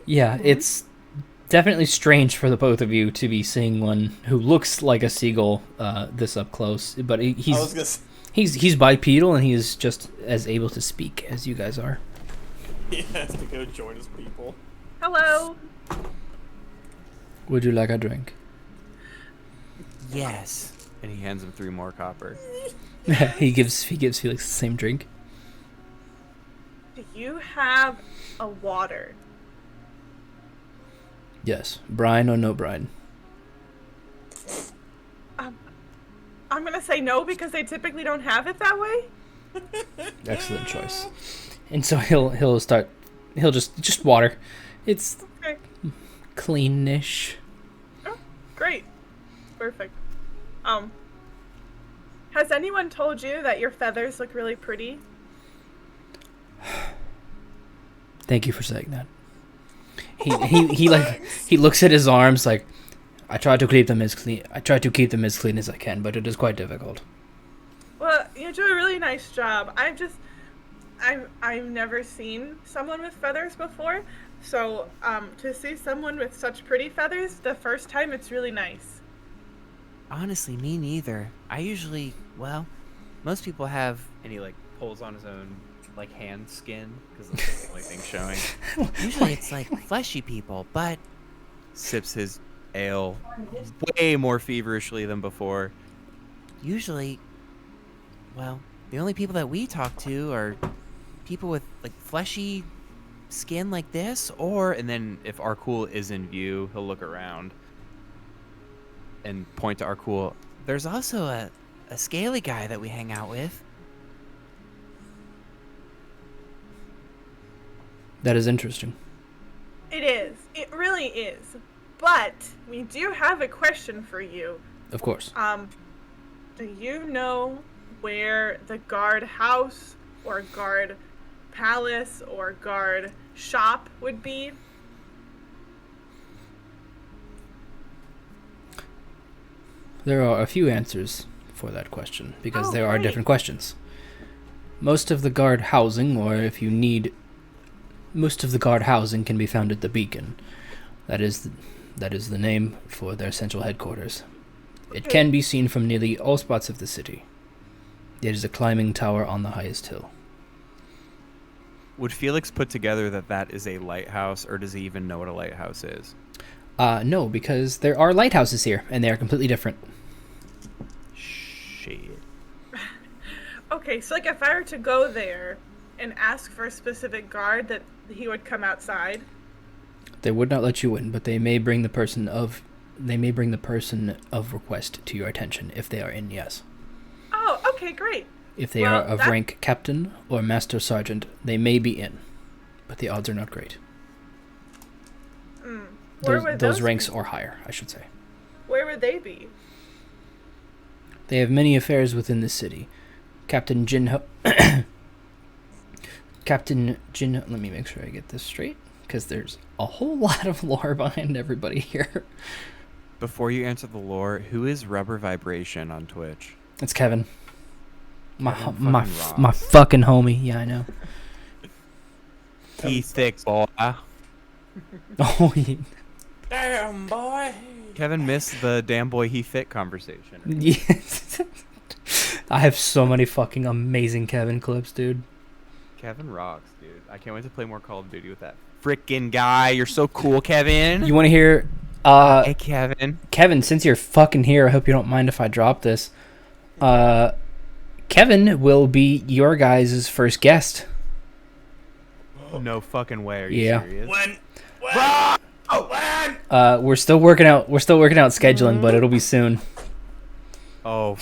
Yeah, it's definitely strange for the both of you to be seeing one who looks like a seagull this up close, but he's bipedal and he is just as able to speak as you guys are. He has to go join his people. Hello. Would you like a drink? Yes. And he hands him 3 more copper. he gives Felix the same drink. Do you have a water? Yes. Brine or no brine? I'm gonna say no because they typically don't have it that way. Excellent choice. And so he'll just water. It's Okay. cleanish. Oh, great. Perfect. Has anyone told you that your feathers look really pretty? Thank you for saying that. He looks at his arms like, I try to keep them as clean as I can, but it is quite difficult. Well, you do a really nice job. I've never seen someone with feathers before, so to see someone with such pretty feathers the first time, it's really nice. Honestly, me neither. I usually, most people have. And he like pulls on his own like hand skin because that's the only thing showing. Usually it's like fleshy people, but Sips his ale way more feverishly than before. usually, the only people that we talk to are people with like fleshy skin like this, And then if Arkul is in view, he'll look around and point to Arkul. there's also a scaly guy that we hang out with. That is interesting. It is. It really is. But we do have a question for you. Of course. Do you know where the guard house or guard palace or guard shop would be? There are a few answers for that question, because there are great. different questions. Most of the guard housing, or if you need... Most of the guard housing can be found at the Beacon. That is the name for their central headquarters. It can be seen from nearly all spots of the city. It is a climbing tower on the highest hill. Would Felix put together that is a lighthouse, or does he even know what a lighthouse is? No, because there are lighthouses here, and they are completely different. Shit. Okay, so like if I were to go there and ask for a specific guard, that he would come outside. They would not let you in, but they may bring the person of request to your attention if they are in, yes. Oh, okay, great. If they are of rank captain or master sergeant, they may be in, but the odds are not great. Where would Those those ranks be? or higher, I should say. Where would they be? They have many affairs within the city. Captain Jinho... Captain Jinho... Let me make sure I get this straight, because there's a whole lot of lore behind everybody here. Before you answer the lore, who is Rubber Vibration on Twitch? It's Kevin. My Kevin fucking homie. Yeah, I know. He thick boy. Oh, Damn, boy. Kevin missed the damn boy he thick conversation. yes. I have so many fucking amazing Kevin clips, dude. Kevin rocks, dude. I can't wait to play more Call of Duty with that frickin' guy. You're so cool, Kevin. You want to hear... Hey, Kevin. Kevin, since you're fucking here, I hope you don't mind if I drop this. Kevin will be your guys' first guest. No fucking way. Are you serious? When? We're still working out scheduling, but it'll be soon. Oh.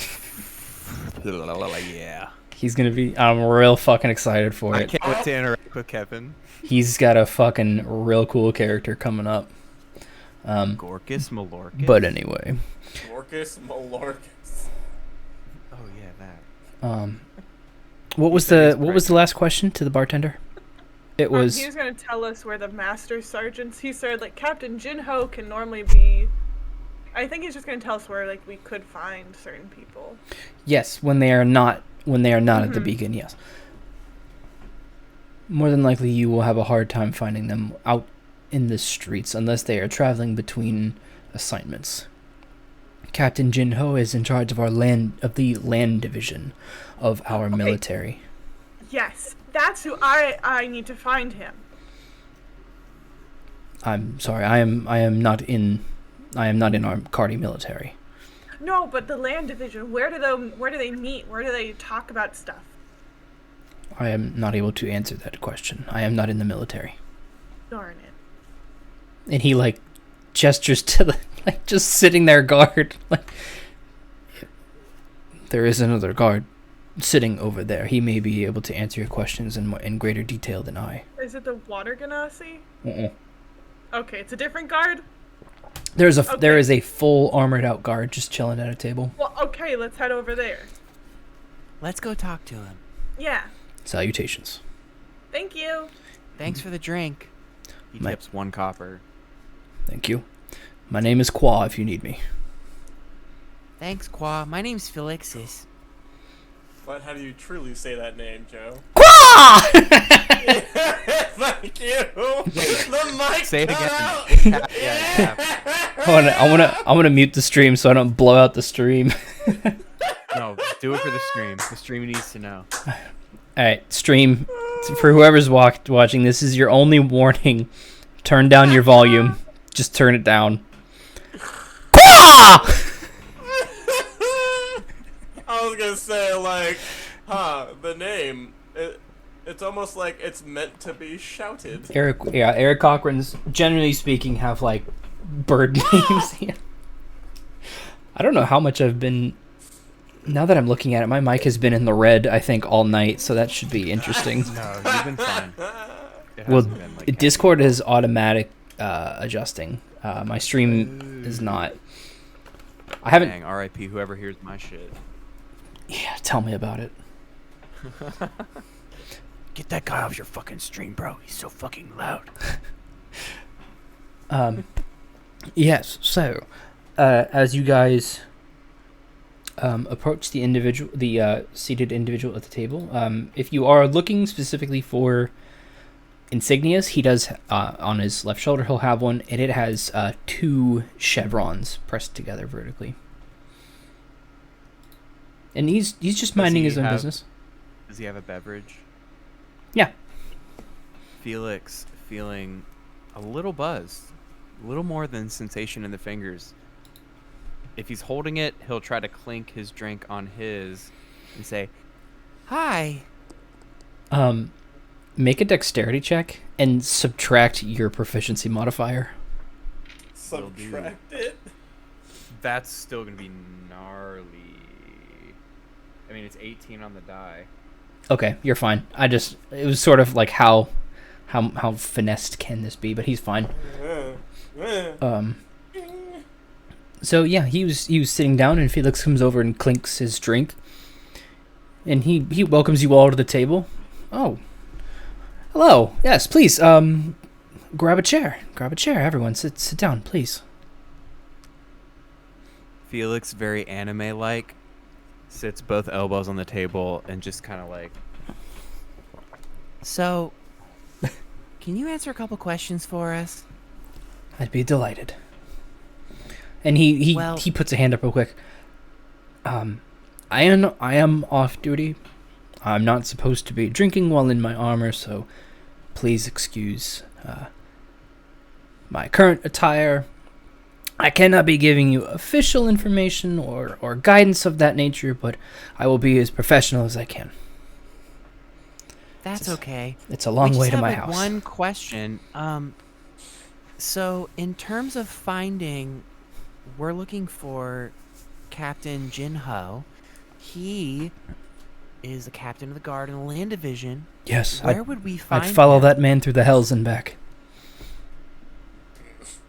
Yeah. He's gonna be. I'm real fucking excited for I it. can't wait to interact with Kevin. He's got a fucking real cool character coming up. Gorkus Malorkus. But anyway. Gorkus Malorkus. Oh yeah, that. What was the last question to the bartender? It was. He was going to tell us where the master sergeants. He said like Captain Jinho can normally be. I think he's just going to tell us where like we could find certain people. Yes, when they are not at the beacon. Yes. More than likely, you will have a hard time finding them out in the streets unless they are traveling between assignments. Captain Jinho is in charge of the land division of our military. Yes, that's who I need to find him. I'm sorry, I am not in our Cardi military. No, but the land division. Where do they meet? Where do they talk about stuff? I am not able to answer that question. I am not in the military. Darn it. And he like gestures to the just sitting there guard. Like, there is another guard sitting over there. He may be able to answer your questions in greater detail than I. Is it the water ganassi? Uh-uh. Okay, it's a different guard. There is a full armored out guard just chilling at a table. Well, okay, let's head over there. Let's go talk to him. Yeah. Salutations. Thank you. Thanks for the drink. He tips 1 copper. Thank you. My name is Qua if you need me. Thanks, Qua. My name's Felixis. But how do you truly say that name, Joe? Qua! Thank you. The mic Say it cut again. out. I want to mute the stream so I don't blow out the stream. No, do it for the stream. The stream needs to know. All right, stream. For whoever's watching, this is your only warning. Turn down your volume. Just turn it down. Qua! I was gonna say, like, the name. It's almost like it's meant to be shouted. Eric Cochran's, generally speaking, have, like, bird names. Yeah. I don't know how much I've been... Now that I'm looking at it, my mic has been in the red, I think, all night, so that should be interesting. No, you've been fine. Well, Discord is automatic adjusting. My stream is not. I haven't... Dang, R.I.P. whoever hears my shit. Yeah, tell me about it. Get that guy off your fucking stream, bro. He's so fucking loud. Yes, so, as you guys approach the seated individual at the table, if you are looking specifically for insignias, he does, on his left shoulder, he'll have one, and it has 2 chevrons pressed together vertically. And he's just minding his own business. Does he have a beverage? Yeah. Felix, feeling a little buzzed, a little more than sensation in the fingers. If he's holding it, he'll try to clink his drink on his and say, Hi. Make a dexterity check and subtract your proficiency modifier. Subtract it? That's still going to be gnarly. I mean, it's 18 on the die. Okay, you're fine. It was sort of like how finessed can this be, but he's fine. So yeah, he was sitting down, and Felix comes over and clinks his drink, and he welcomes you all to the table. Oh, hello. Yes, please. Grab a chair. Everyone, sit down, please. Felix, very anime-like, sits both elbows on the table and just kind of like... So, can you answer a couple questions for us? I'd be delighted. And he puts a hand up real quick. I am off duty. I'm not supposed to be drinking while in my armor, so please excuse my current attire. I cannot be giving you official information or guidance of that nature, but I will be as professional as I can. That's okay. It's a long way to my house. One question. So in terms of finding, we're looking for Captain Jin Ho. He is the captain of the guard in the land division. Yes. Where would we find I'd follow him? that man through the hells and back.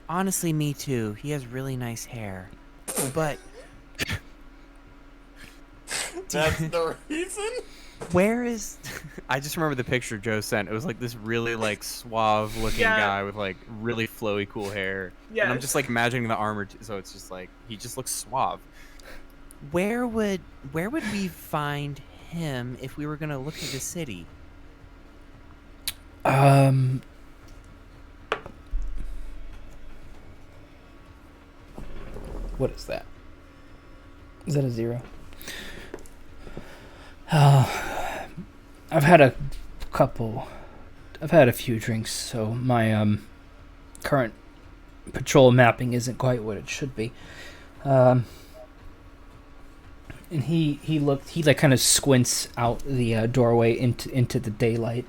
Honestly, me too. He has really nice hair. But That's the reason? where is... I just remember the picture Joe sent. It was like this really like suave-looking Yeah. guy with like really flowy, cool hair. And I'm Yes. just like imagining the armor, so it's just like he just looks suave. Where would we find him if we were going to look at the city? What is that? Is that a 0? I've had a few drinks, so my current patrol mapping isn't quite what it should be. And he like kind of squints out the doorway into the daylight.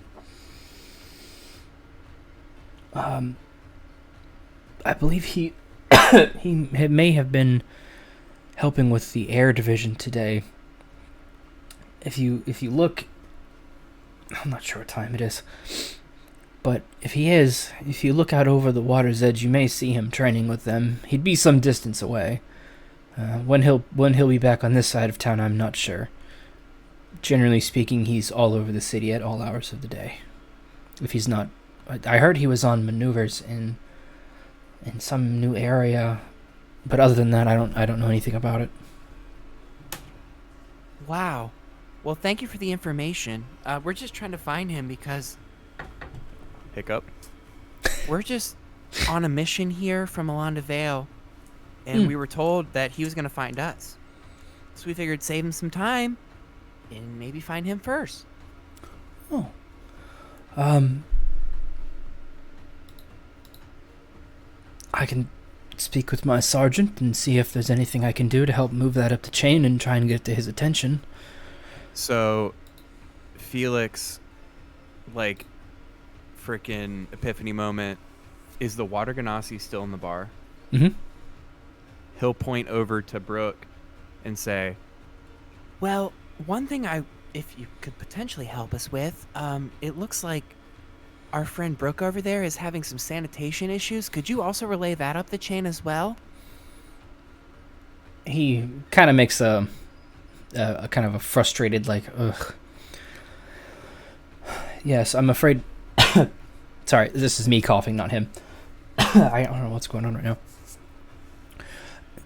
I believe he may have been helping with the air division today. If you look, I'm not sure what time it is, but if you look out over the water's edge, you may see him training with them. He'd be some distance away. When he'll be back on this side of town, I'm not sure. Generally speaking, he's all over the city at all hours of the day. If he's not, I heard he was on maneuvers in some new area, but other than that, I don't know anything about it. Wow. Well, thank you for the information. We're just trying to find him because Hiccup. we're just on a mission here from Alanda Vale, and we were told that he was going to find us. So we figured save him some time and maybe find him first. Oh. I can speak with my sergeant and see if there's anything I can do to help move that up the chain and try and get to his attention. So, Felix, like, freaking epiphany moment. Is the water ganassi still in the bar? Mm-hmm. He'll point over to Brooke and say, Well, one thing if you could potentially help us with, it looks like our friend Brooke over there is having some sanitation issues. Could you also relay that up the chain as well? He kind of makes a kind of a frustrated, like, ugh. Yes, I'm afraid... Sorry, this is me coughing, not him. I don't know what's going on right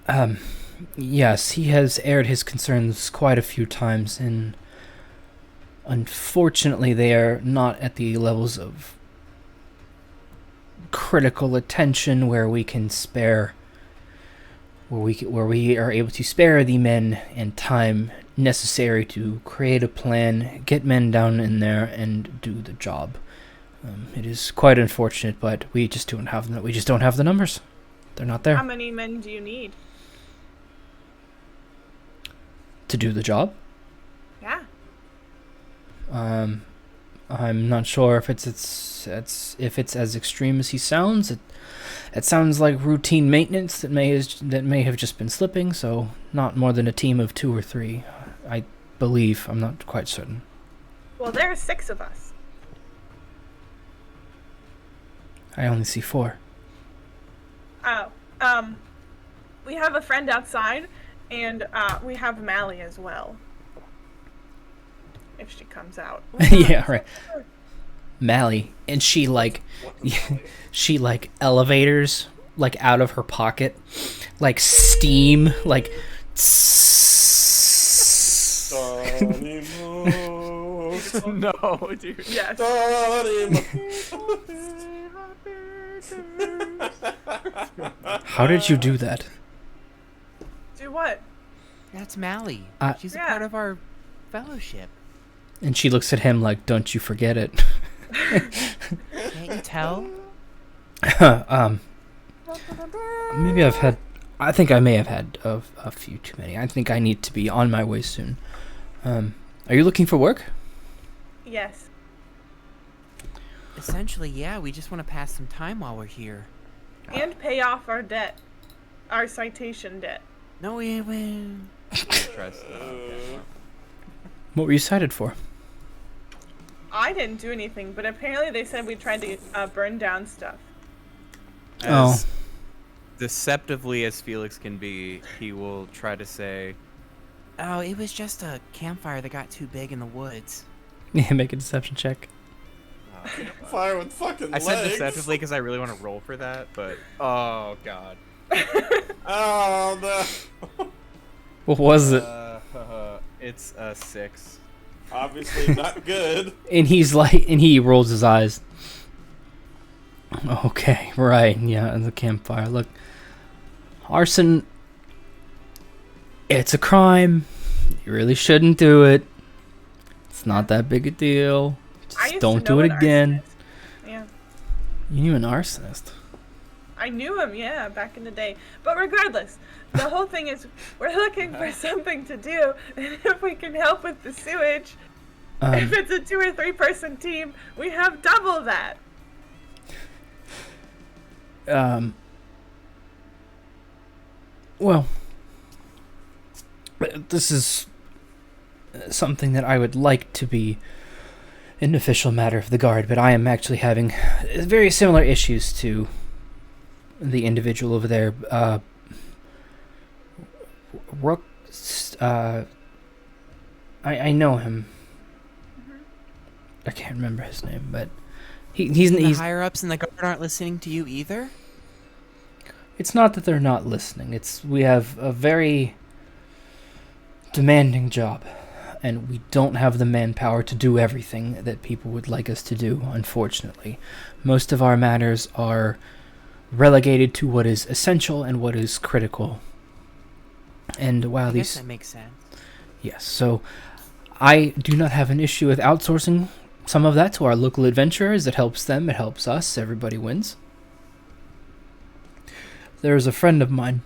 now. Yes, he has aired his concerns quite a few times, and unfortunately they are not at the levels of critical attention where we can spare... where we are able to spare the men and time necessary to create a plan, get men down in there, and do the job. It is quite unfortunate, but we just don't have the numbers. They're not there How many men do you need? to do the job. Yeah. I'm not sure if it's as extreme as he sounds. It sounds like routine maintenance that may have just been slipping. So not more than a team of 2 or 3, I believe. I'm not quite certain. Well, there are 6 of us. I only see 4. Oh. we have a friend outside, and we have Mally as well. If she comes out. Yeah, right. Mally, and she like elevators like out of her pocket, like steam, like. No, dude. Yes. How did you do that? Do what? That's Mally. She's a Yeah. part of our fellowship. And she looks at him like, "Don't you forget it." Can't you tell? Maybe I've had. I think I may have had a few too many. I think I need to be on my way soon. Are you looking for work? Yes. Essentially, yeah. We just want to pass some time while we're here. And pay off our debt. Our citation debt. No, we. What were you cited for? I didn't do anything, but apparently they said we tried to burn down stuff. As deceptively as Felix can be, he will try to say, Oh, it was just a campfire that got too big in the woods. Yeah, make a deception check. Fire with fucking I legs. said deceptively because I really want to roll for that, but oh god. Oh no. What was it? It's a 6. Obviously not good. And he rolls his eyes. Okay, right, yeah, and the campfire. Look, arson, it's a crime. You really shouldn't do it. It's not that big a deal. I Just used don't to know do it an again. arsonist. Yeah. You knew an arsonist. I knew him, yeah, back in the day. But regardless, the whole thing is we're looking for something to do, and if we can help with the sewage, if it's a 2 or 3 person team, we have double that. Well, this is something that I would like to be an official matter of the guard, but I am actually having very similar issues to the individual over there. Rook, I know him. I can't remember his name, but he's The higher ups in the guard aren't listening to you either. It's not that they're not listening. We have a very demanding job, and we don't have the manpower to do everything that people would like us to do, unfortunately. Most of our matters are relegated to what is essential and what is critical. And while I guess that makes sense. Yes, so I do not have an issue with outsourcing some of that to our local adventurers. It helps them, it helps us, everybody wins. There is a friend of mine.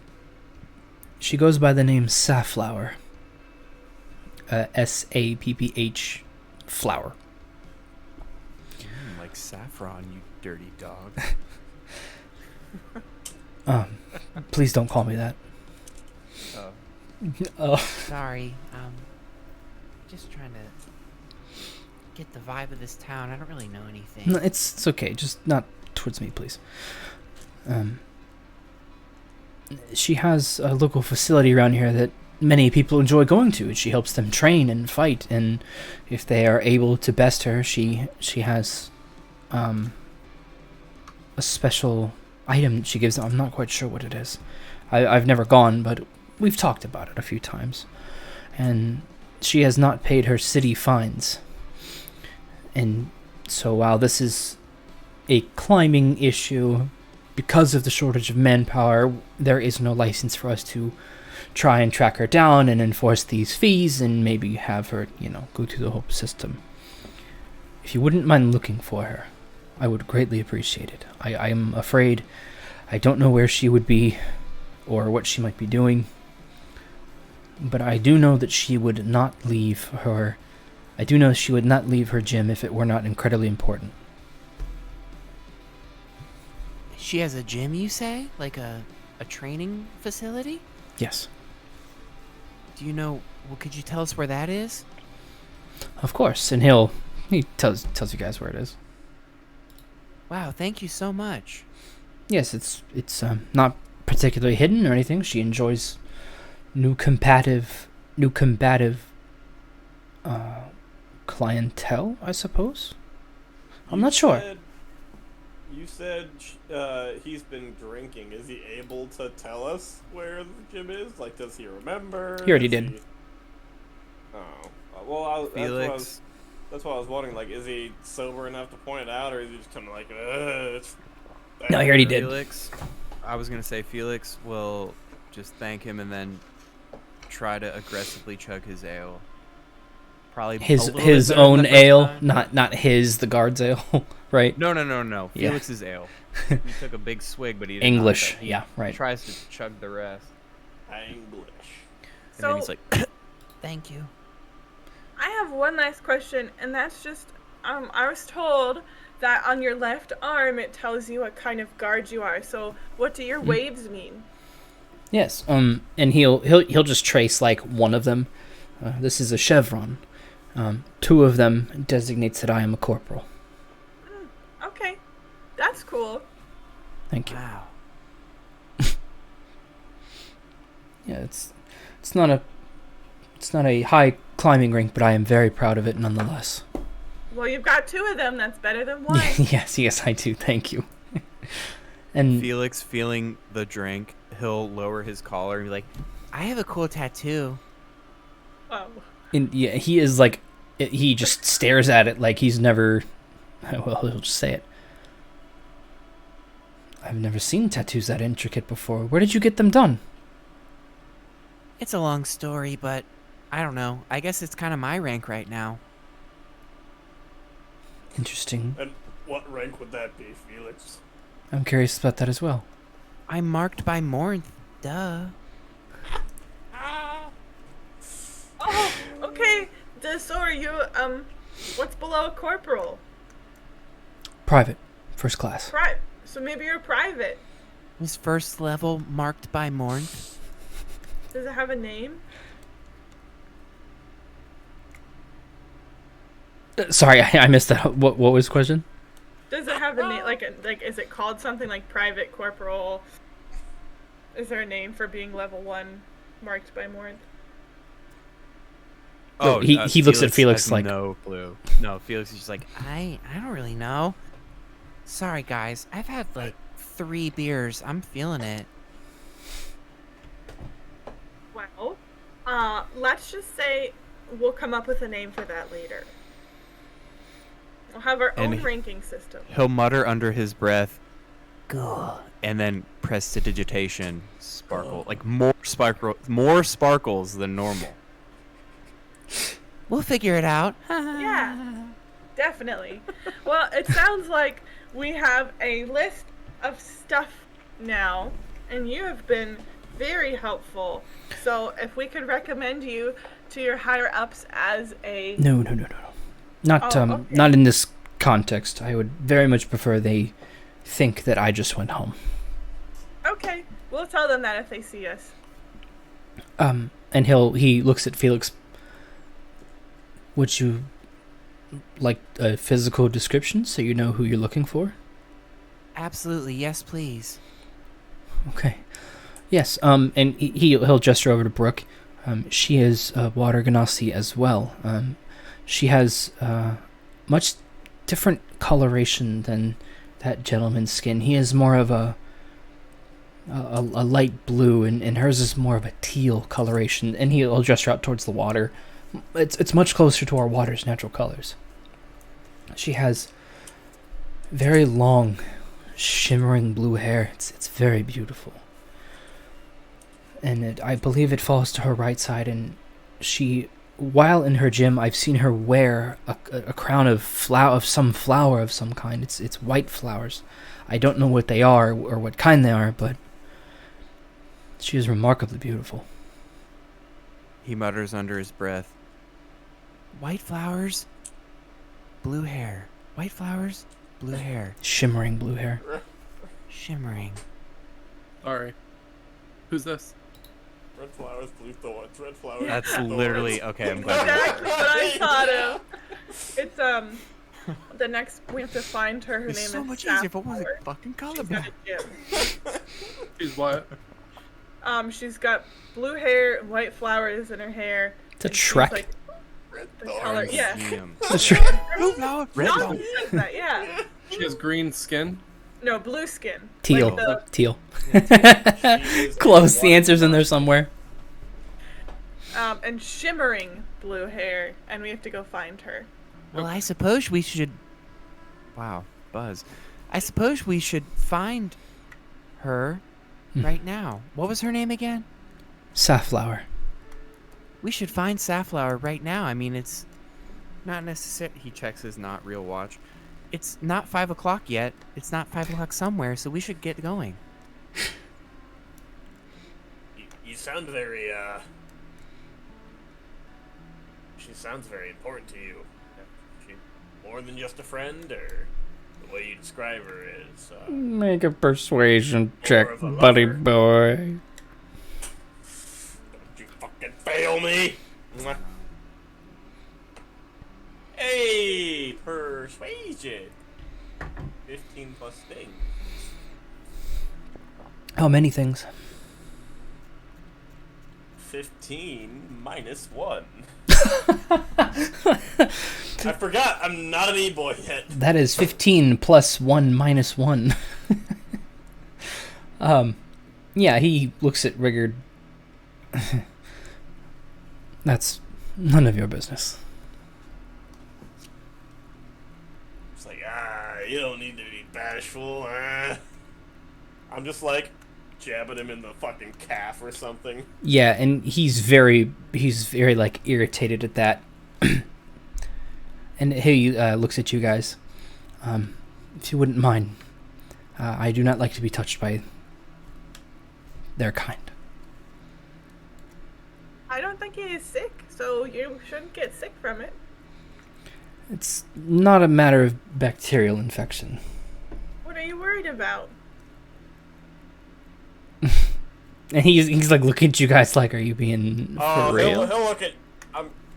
She goes by the name Safflower. S-A-P-P-H flower. Like saffron, you dirty dog. Please don't call me that. Sorry, just trying to get the vibe of this town. I don't really know anything. No, it's okay. Just not towards me, please. She has a local facility around here that many people enjoy going to. She helps them train and fight, and if they are able to best her, she has a special item she gives them. I'm not quite sure what it is. I've never gone, but we've talked about it a few times. And she has not paid her city fines. And so while this is a climbing issue, because of the shortage of manpower, there is no license for us to try and track her down and enforce these fees and maybe have her, go through the whole system. If you wouldn't mind looking for her, I would greatly appreciate it. I am afraid I don't know where she would be or what she might be doing, but I do know that she would not leave her. I do know she would not leave her gym if it were not incredibly important. She has a gym, you say? Like a training facility? Yes. Do you know, could you tell us where that is? Of course, and he tells you guys where it is. Wow, thank you so much. Yes, it's not particularly hidden or anything. She enjoys new combative clientele, I suppose. I'm not sure. You said he's been drinking. Is he able to tell us where the gym is? Like, does he remember? He already did. Oh, well, Felix. that's what I was wondering. Like, is he sober enough to point it out, or is he just kind of like, No, he already did. Felix, I was gonna say Felix will just thank him and then try to aggressively chug his ale. Probably his own ale, not the guard's ale, right? No. Yeah. Felix's ale. He took a big swig, but he didn't English. He Yeah, right. tries to chug the rest. English. And then he's like, Thank you. I have one last question, and that's just, I was told that on your left arm it tells you what kind of guard you are. So what do your waves mean? Yes. And he'll just trace like one of them. This is a chevron. Two of them designates that I am a corporal. Okay, that's cool. Thank you. Wow. Yeah, it's not a high climbing rink, but I am very proud of it nonetheless. Well, you've got two of them. That's better than one. yes, I do. Thank you. And Felix, feeling the drink, he'll lower his collar and be like, I have a cool tattoo. Oh. he is like, he just stares at it like he's never. Well, he'll just say it. I've never seen tattoos that intricate before. Where did you get them done? It's a long story, but I don't know. I guess it's kind of my rank right now. Interesting. And what rank would that be, Felix? I'm curious about that as well. I'm marked by Morn. Duh. Oh, okay. So are you, what's below a corporal? Private. First class. So maybe you're private. Was first level marked by Morn? Does it have a name? Sorry, I missed that. What was the question? Does it have a name? Like, is it called something like private corporal? Is there a name for being level 1 marked by Morn? Oh, he looks at Felix has like, no clue. No, Felix is just like, I don't really know. Sorry, guys. I've had like 3 beers. I'm feeling it. Well, let's just say we'll come up with a name for that later. We'll have our own ranking system. he'll mutter under his breath, Cool. and then prestidigitation sparkle, like more sparkles than normal. We'll figure it out. Yeah, definitely. Well, it sounds like we have a list of stuff now, and you have been very helpful. So if we could recommend you to your higher ups as a No. Not okay. not in this context. I would very much prefer they think that I just went home. Okay, we'll tell them that if they see us. And he looks at Felix. Would you like a physical description so you know who you're looking for? Absolutely. Yes, please. Okay. Yes. And he'll gesture over to Brooke. She is water ganassi as well. She has much different coloration than that gentleman's skin. He is more of a light blue, and hers is more of a teal coloration. And he'll gesture out towards the water. It's much closer to our water's natural colors. She has very long, shimmering blue hair. It's very beautiful. And I believe it falls to her right side, and she, while in her gym, I've seen her wear a crown of some flower of some kind. It's white flowers. I don't know what they are or what kind they are, but she is remarkably beautiful. He mutters under his breath, White flowers, blue hair. White flowers, blue hair. Shimmering blue hair. Shimmering. Sorry. Who's this? Red flowers, blue thorns. Red flowers. That's blue literally thorns. okay. I'm glad. Exactly what I thought of. It's the next we have to find her. Her It's name so is much easier if it Safflower. wasn't fucking She's got colorblind. a gym. She's what? She's got blue hair and white flowers in her hair. It's a and she's, Shrek. like, the color, yeah. It's a Shrek. Red No, dog. he says that, yeah. She has green skin. No, blue skin. Teal. Like Teal. is Close. a The answer's in there somewhere. and shimmering blue hair, and we have to go find her. Well, I suppose we should. Wow, Buzz. I suppose we should find her right now. What was her name again? Safflower. We should find Safflower right now. I mean, it's not necessary. He checks his not real watch. It's not 5 o'clock yet. It's not 5 o'clock somewhere, so we should get going. You sound very, She sounds very important to you. Is she more than just a friend, or the way you describe her is, Make a persuasion check, of a buddy lover. boy. Don't you fucking fail me! Mwah. Hey, persuasion. 15 plus thing. How many things? 15 minus 1. I forgot, I'm not an e-boy yet. That is 15 plus 1 minus 1. Yeah, he looks at Rigurd. That's none of your business. It's like, you don't need to be bashful, I'm just like, jabbing him in the fucking calf or something. Yeah, and he's very like irritated at that. And he looks at you guys. If you wouldn't mind, I do not like to be touched by their kind. I don't think he is sick, so you shouldn't get sick from it. It's not a matter of bacterial infection. What are you worried about? And he's like looking at you guys like, are you being for real? He'll look at.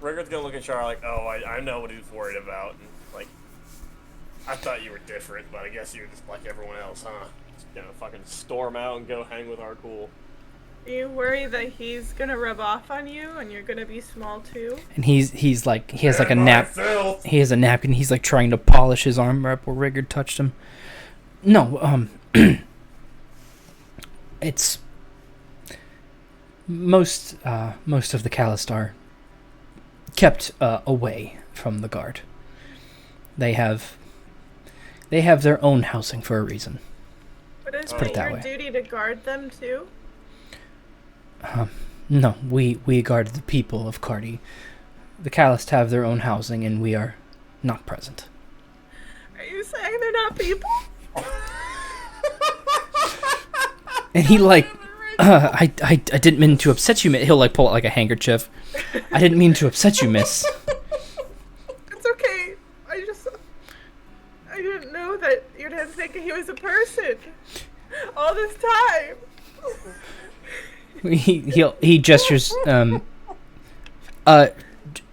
Rigurd's gonna look at Char like, oh, I know what he's worried about. And like, I thought you were different, but I guess you're just like everyone else, huh? Just gonna fucking storm out and go hang with Arkul. Do you worry that he's gonna rub off on you and you're gonna be small too? And he's like, he has like a nap. Filth. He has a napkin. He's like trying to polish his armor up where Rigurd touched him. No, it's most of the Kalistar kept away from the guard. They have their own housing for a reason. But isn't put it it that your way. duty to guard them too? No, we guard the people of Cardi. The Kalist have their own housing, and we are not present. Are you saying they're not people? And he like, I didn't mean to upset you, miss. He'll like pull out like a handkerchief. I didn't mean to upset you, miss. It's okay. I didn't know that you didn't think he was a person all this time. He gestures.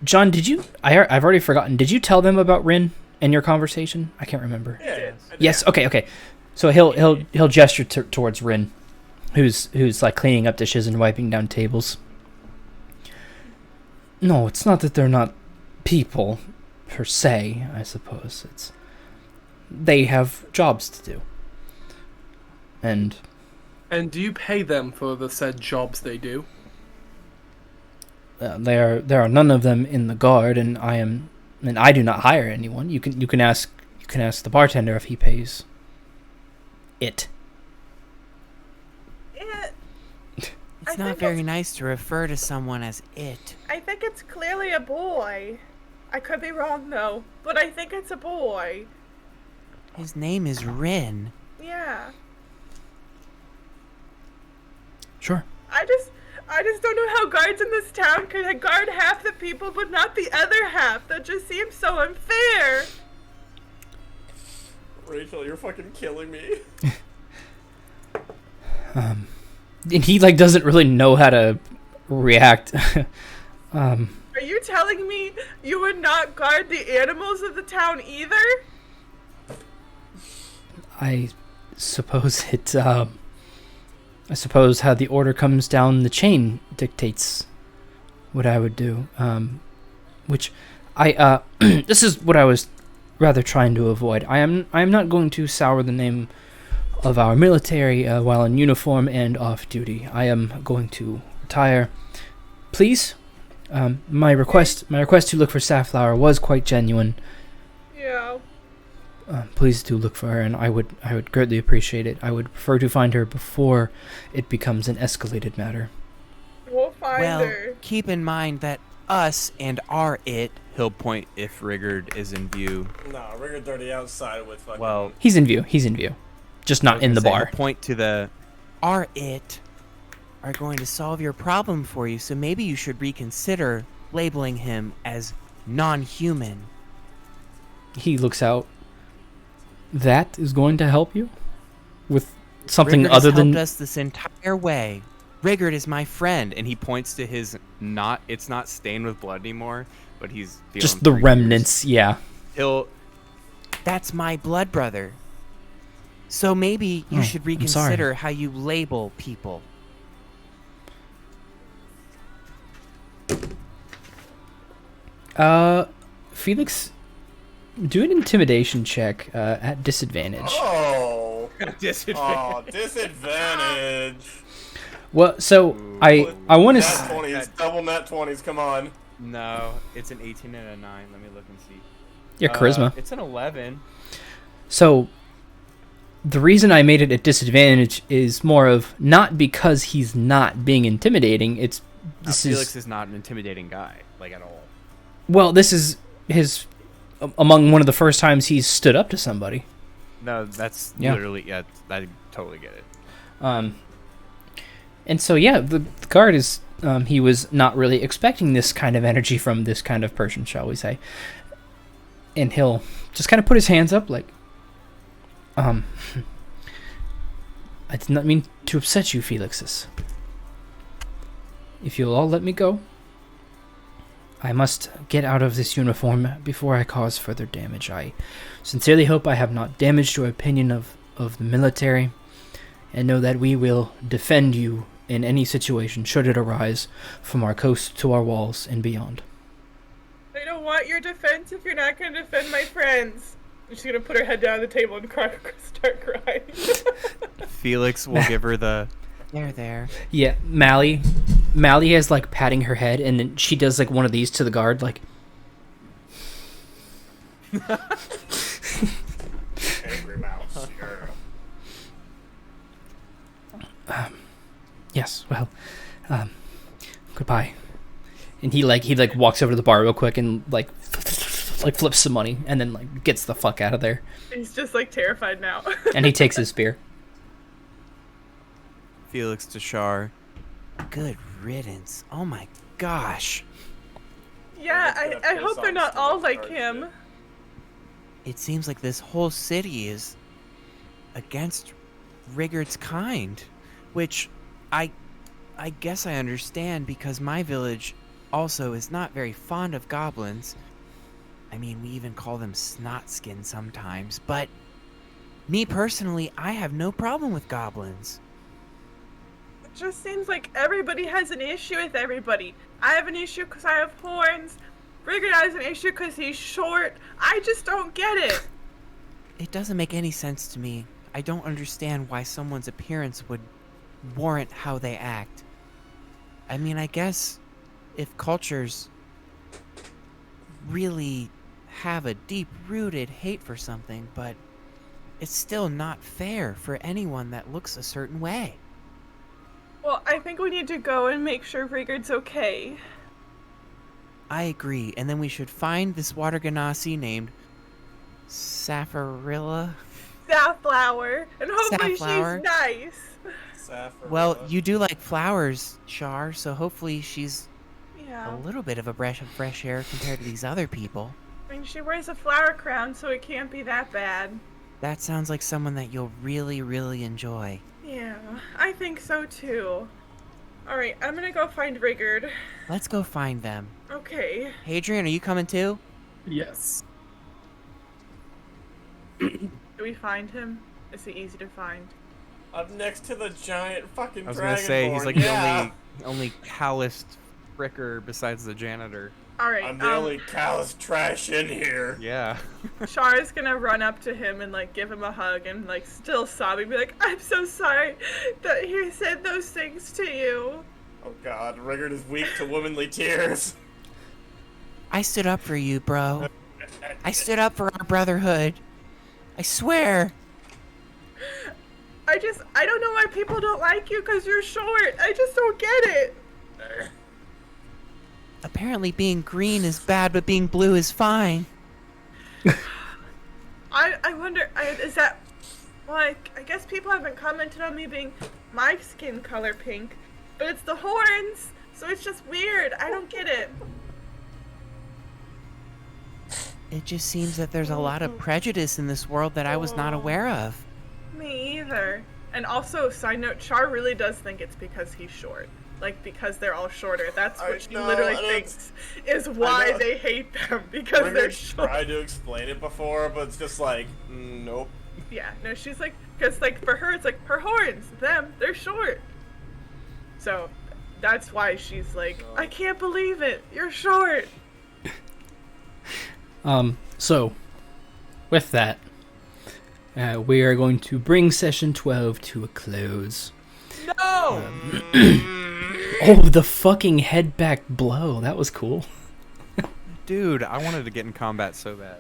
John, did you? I've already forgotten. Did you tell them about Rin and your conversation? I can't remember. Yeah, I did. Yes. Okay. So he'll gesture towards Rin, who's like cleaning up dishes and wiping down tables. No, it's not that they're not people, per se. I suppose it's they have jobs to do. And do you pay them for the said jobs they do? there are none of them in the guard, and I do not hire anyone. You can ask the bartender if he pays it. It's not very nice to refer to someone as it. I think it's clearly a boy. I could be wrong though, but I think it's a boy. His name is Rin. Yeah. Sure. I just don't know how guards in this town can guard half the people but not the other half. That just seems so unfair. Rachel, you're fucking killing me. And he like doesn't really know how to react. Are you telling me you would not guard the animals of the town either? I suppose it I suppose how the order comes down the chain dictates what I would do. Which I this is what I was rather trying to avoid. I am not going to sour the name of our military while in uniform and off duty. I am going to retire. Please, my request to look for Safflower was quite genuine. Yeah. Please do look for her, and I would greatly appreciate it. I would prefer to find her before it becomes an escalated matter. We'll find Well, her. keep in mind that us and our it. He'll point if Rigurd is in view. No, Rigurd's already outside with fucking... Well, He's in view. Just not in the bar. He'll point to the. Our it are going to solve your problem for you, so maybe you should reconsider labeling him as non-human. He looks out. That is going to help you with something Rigurd other has than helped us this entire way. Rigurd is my friend, And he points to his not. It's not stained with blood anymore, but he's feeling just the 3 remnants. Yeah. He'll. that's my blood brother. So maybe you Oh, should I'm sorry. reconsider how you label people. Felix, do an intimidation check at disadvantage. Oh! Disadvantage. Oh, disadvantage. Well, so I want to. Nat 20s, double nat 20s, come on. No, it's an 18 and a 9. Let me look and see. Your charisma. It's an 11. So, the reason I made it a disadvantage is more of not because he's not being intimidating. It's this Felix is is not an intimidating guy, like at all. well, this is his among one of the first times he's stood up to somebody. No, that's Yeah. literally I totally get it. And so yeah, the guard is he was not really expecting this kind of energy from this kind of person, shall we say? And he'll just kind of put his hands up, like, I did not mean to upset you, Felixis. If you'll all let me go, I must get out of this uniform before I cause further damage. I sincerely hope I have not damaged your opinion of the military, and know that we will defend you in any situation should it arise from our coast to our walls and beyond. I don't want your defense if you're not going to defend my friends. She's going to put her head down on the table and start crying. Felix will give her the. There. Yeah, Mally has like patting her head, and then she does like one of these to the guard, like. Angry mouse. Yes, well, goodbye. And he walks over to the bar real quick and like flips some money, and then like gets the fuck out of there. He's just like terrified now. And he takes his spear. Felix to Shar. Good riddance. Oh my gosh. Yeah, I'm just I gonna hope piss they're off not some all of the like cards, him. dude. It seems like this whole city is against Rigurd's kind, which I guess I understand because my village also is not very fond of goblins. I mean, we even call them snotskin sometimes, but me personally, I have no problem with goblins. It just seems like everybody has an issue with everybody. I have an issue because I have horns. Rigurd has an issue because he's short. I just don't get it. It doesn't make any sense to me. I don't understand why someone's appearance would warrant how they act. I mean, I guess if cultures really have a deep-rooted hate for something, but it's still not fair for anyone that looks a certain way. Well, I think we need to go and make sure Rigurd's okay. I agree, and then we should find this water ganassi named Saffrilla. Safflower. And hopefully Safflower. she's nice. Saffron. Well, you do like flowers, Char, so hopefully she's Yeah. a little bit of a breath of fresh air compared to these other people. I mean, she wears a flower crown, so it can't be that bad. That sounds like someone that you'll really, really enjoy. Yeah, I think so too. Alright, I'm gonna go find Rigurd. Let's go find them. Okay. Hadrian, are you coming too? Yes. Do we find him? Is he easy to find? I'm next to the giant fucking dragonborn. I was gonna say he's like yeah. the only calloused fricker besides the janitor. All right. I'm the only callous trash in here. Yeah. Char's gonna run up to him and like give him a hug and like still sobbing, be like, "I'm so sorry that he said those things to you." Oh God, Rigurd is weak to womanly tears. I stood up for you, bro. I stood up for our brotherhood. I swear. I don't know why people don't like you because you're short. I just don't get it. Apparently being green is bad, but being blue is fine. I wonder, is that, like, I guess people haven't commented on me being my skin color pink, but it's the horns, so it's just weird. I don't get it. It just seems that there's a lot of prejudice in this world that I was not aware of. Me either. And also, side note, Char really does think it's because he's short. Like, because they're all shorter. That's what she literally thinks is why they hate them, because they're short. Tried to explain it before, but it's just like, nope. Yeah, no, she's like, because like for her, it's like her horns, they're short. So that's why she's like, I can't believe it, you're short. So with that, we are going to bring session 12 to a close. No! Oh, the fucking head back blow. That was cool. Dude, I wanted to get in combat so bad.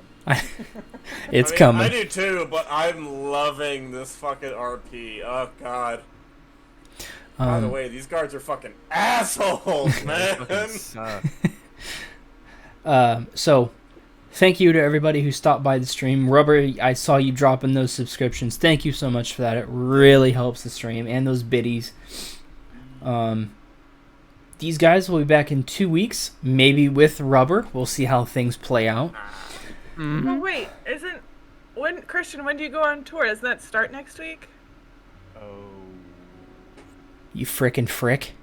It's coming. I do too, but I'm loving this fucking RP. Oh God. By the way, these guards are fucking assholes, man. So thank you to everybody who stopped by the stream. Rubber, I saw you dropping those subscriptions. Thank you so much for that. It really helps the stream and those biddies. These guys will be back in 2 weeks, maybe with Rubber. We'll see how things play out. Well, wait, Christian, when do you go on tour? Doesn't that start next week? Oh. You frickin' frick.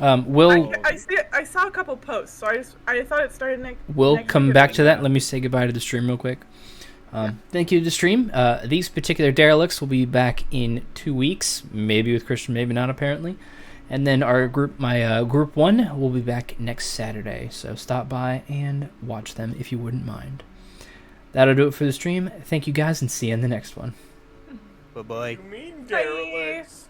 I saw a couple posts, so I thought it started next. We'll come back to that. Let me say goodbye to the stream real quick. Thank you to the stream. These particular derelicts will be back in 2 weeks, maybe with Christian, maybe not, apparently. And then our group, my group 1, will be back next Saturday. So stop by and watch them if you wouldn't mind. That'll do it for the stream. Thank you guys, and see you in the next one. Bye-bye. You mean derelicts?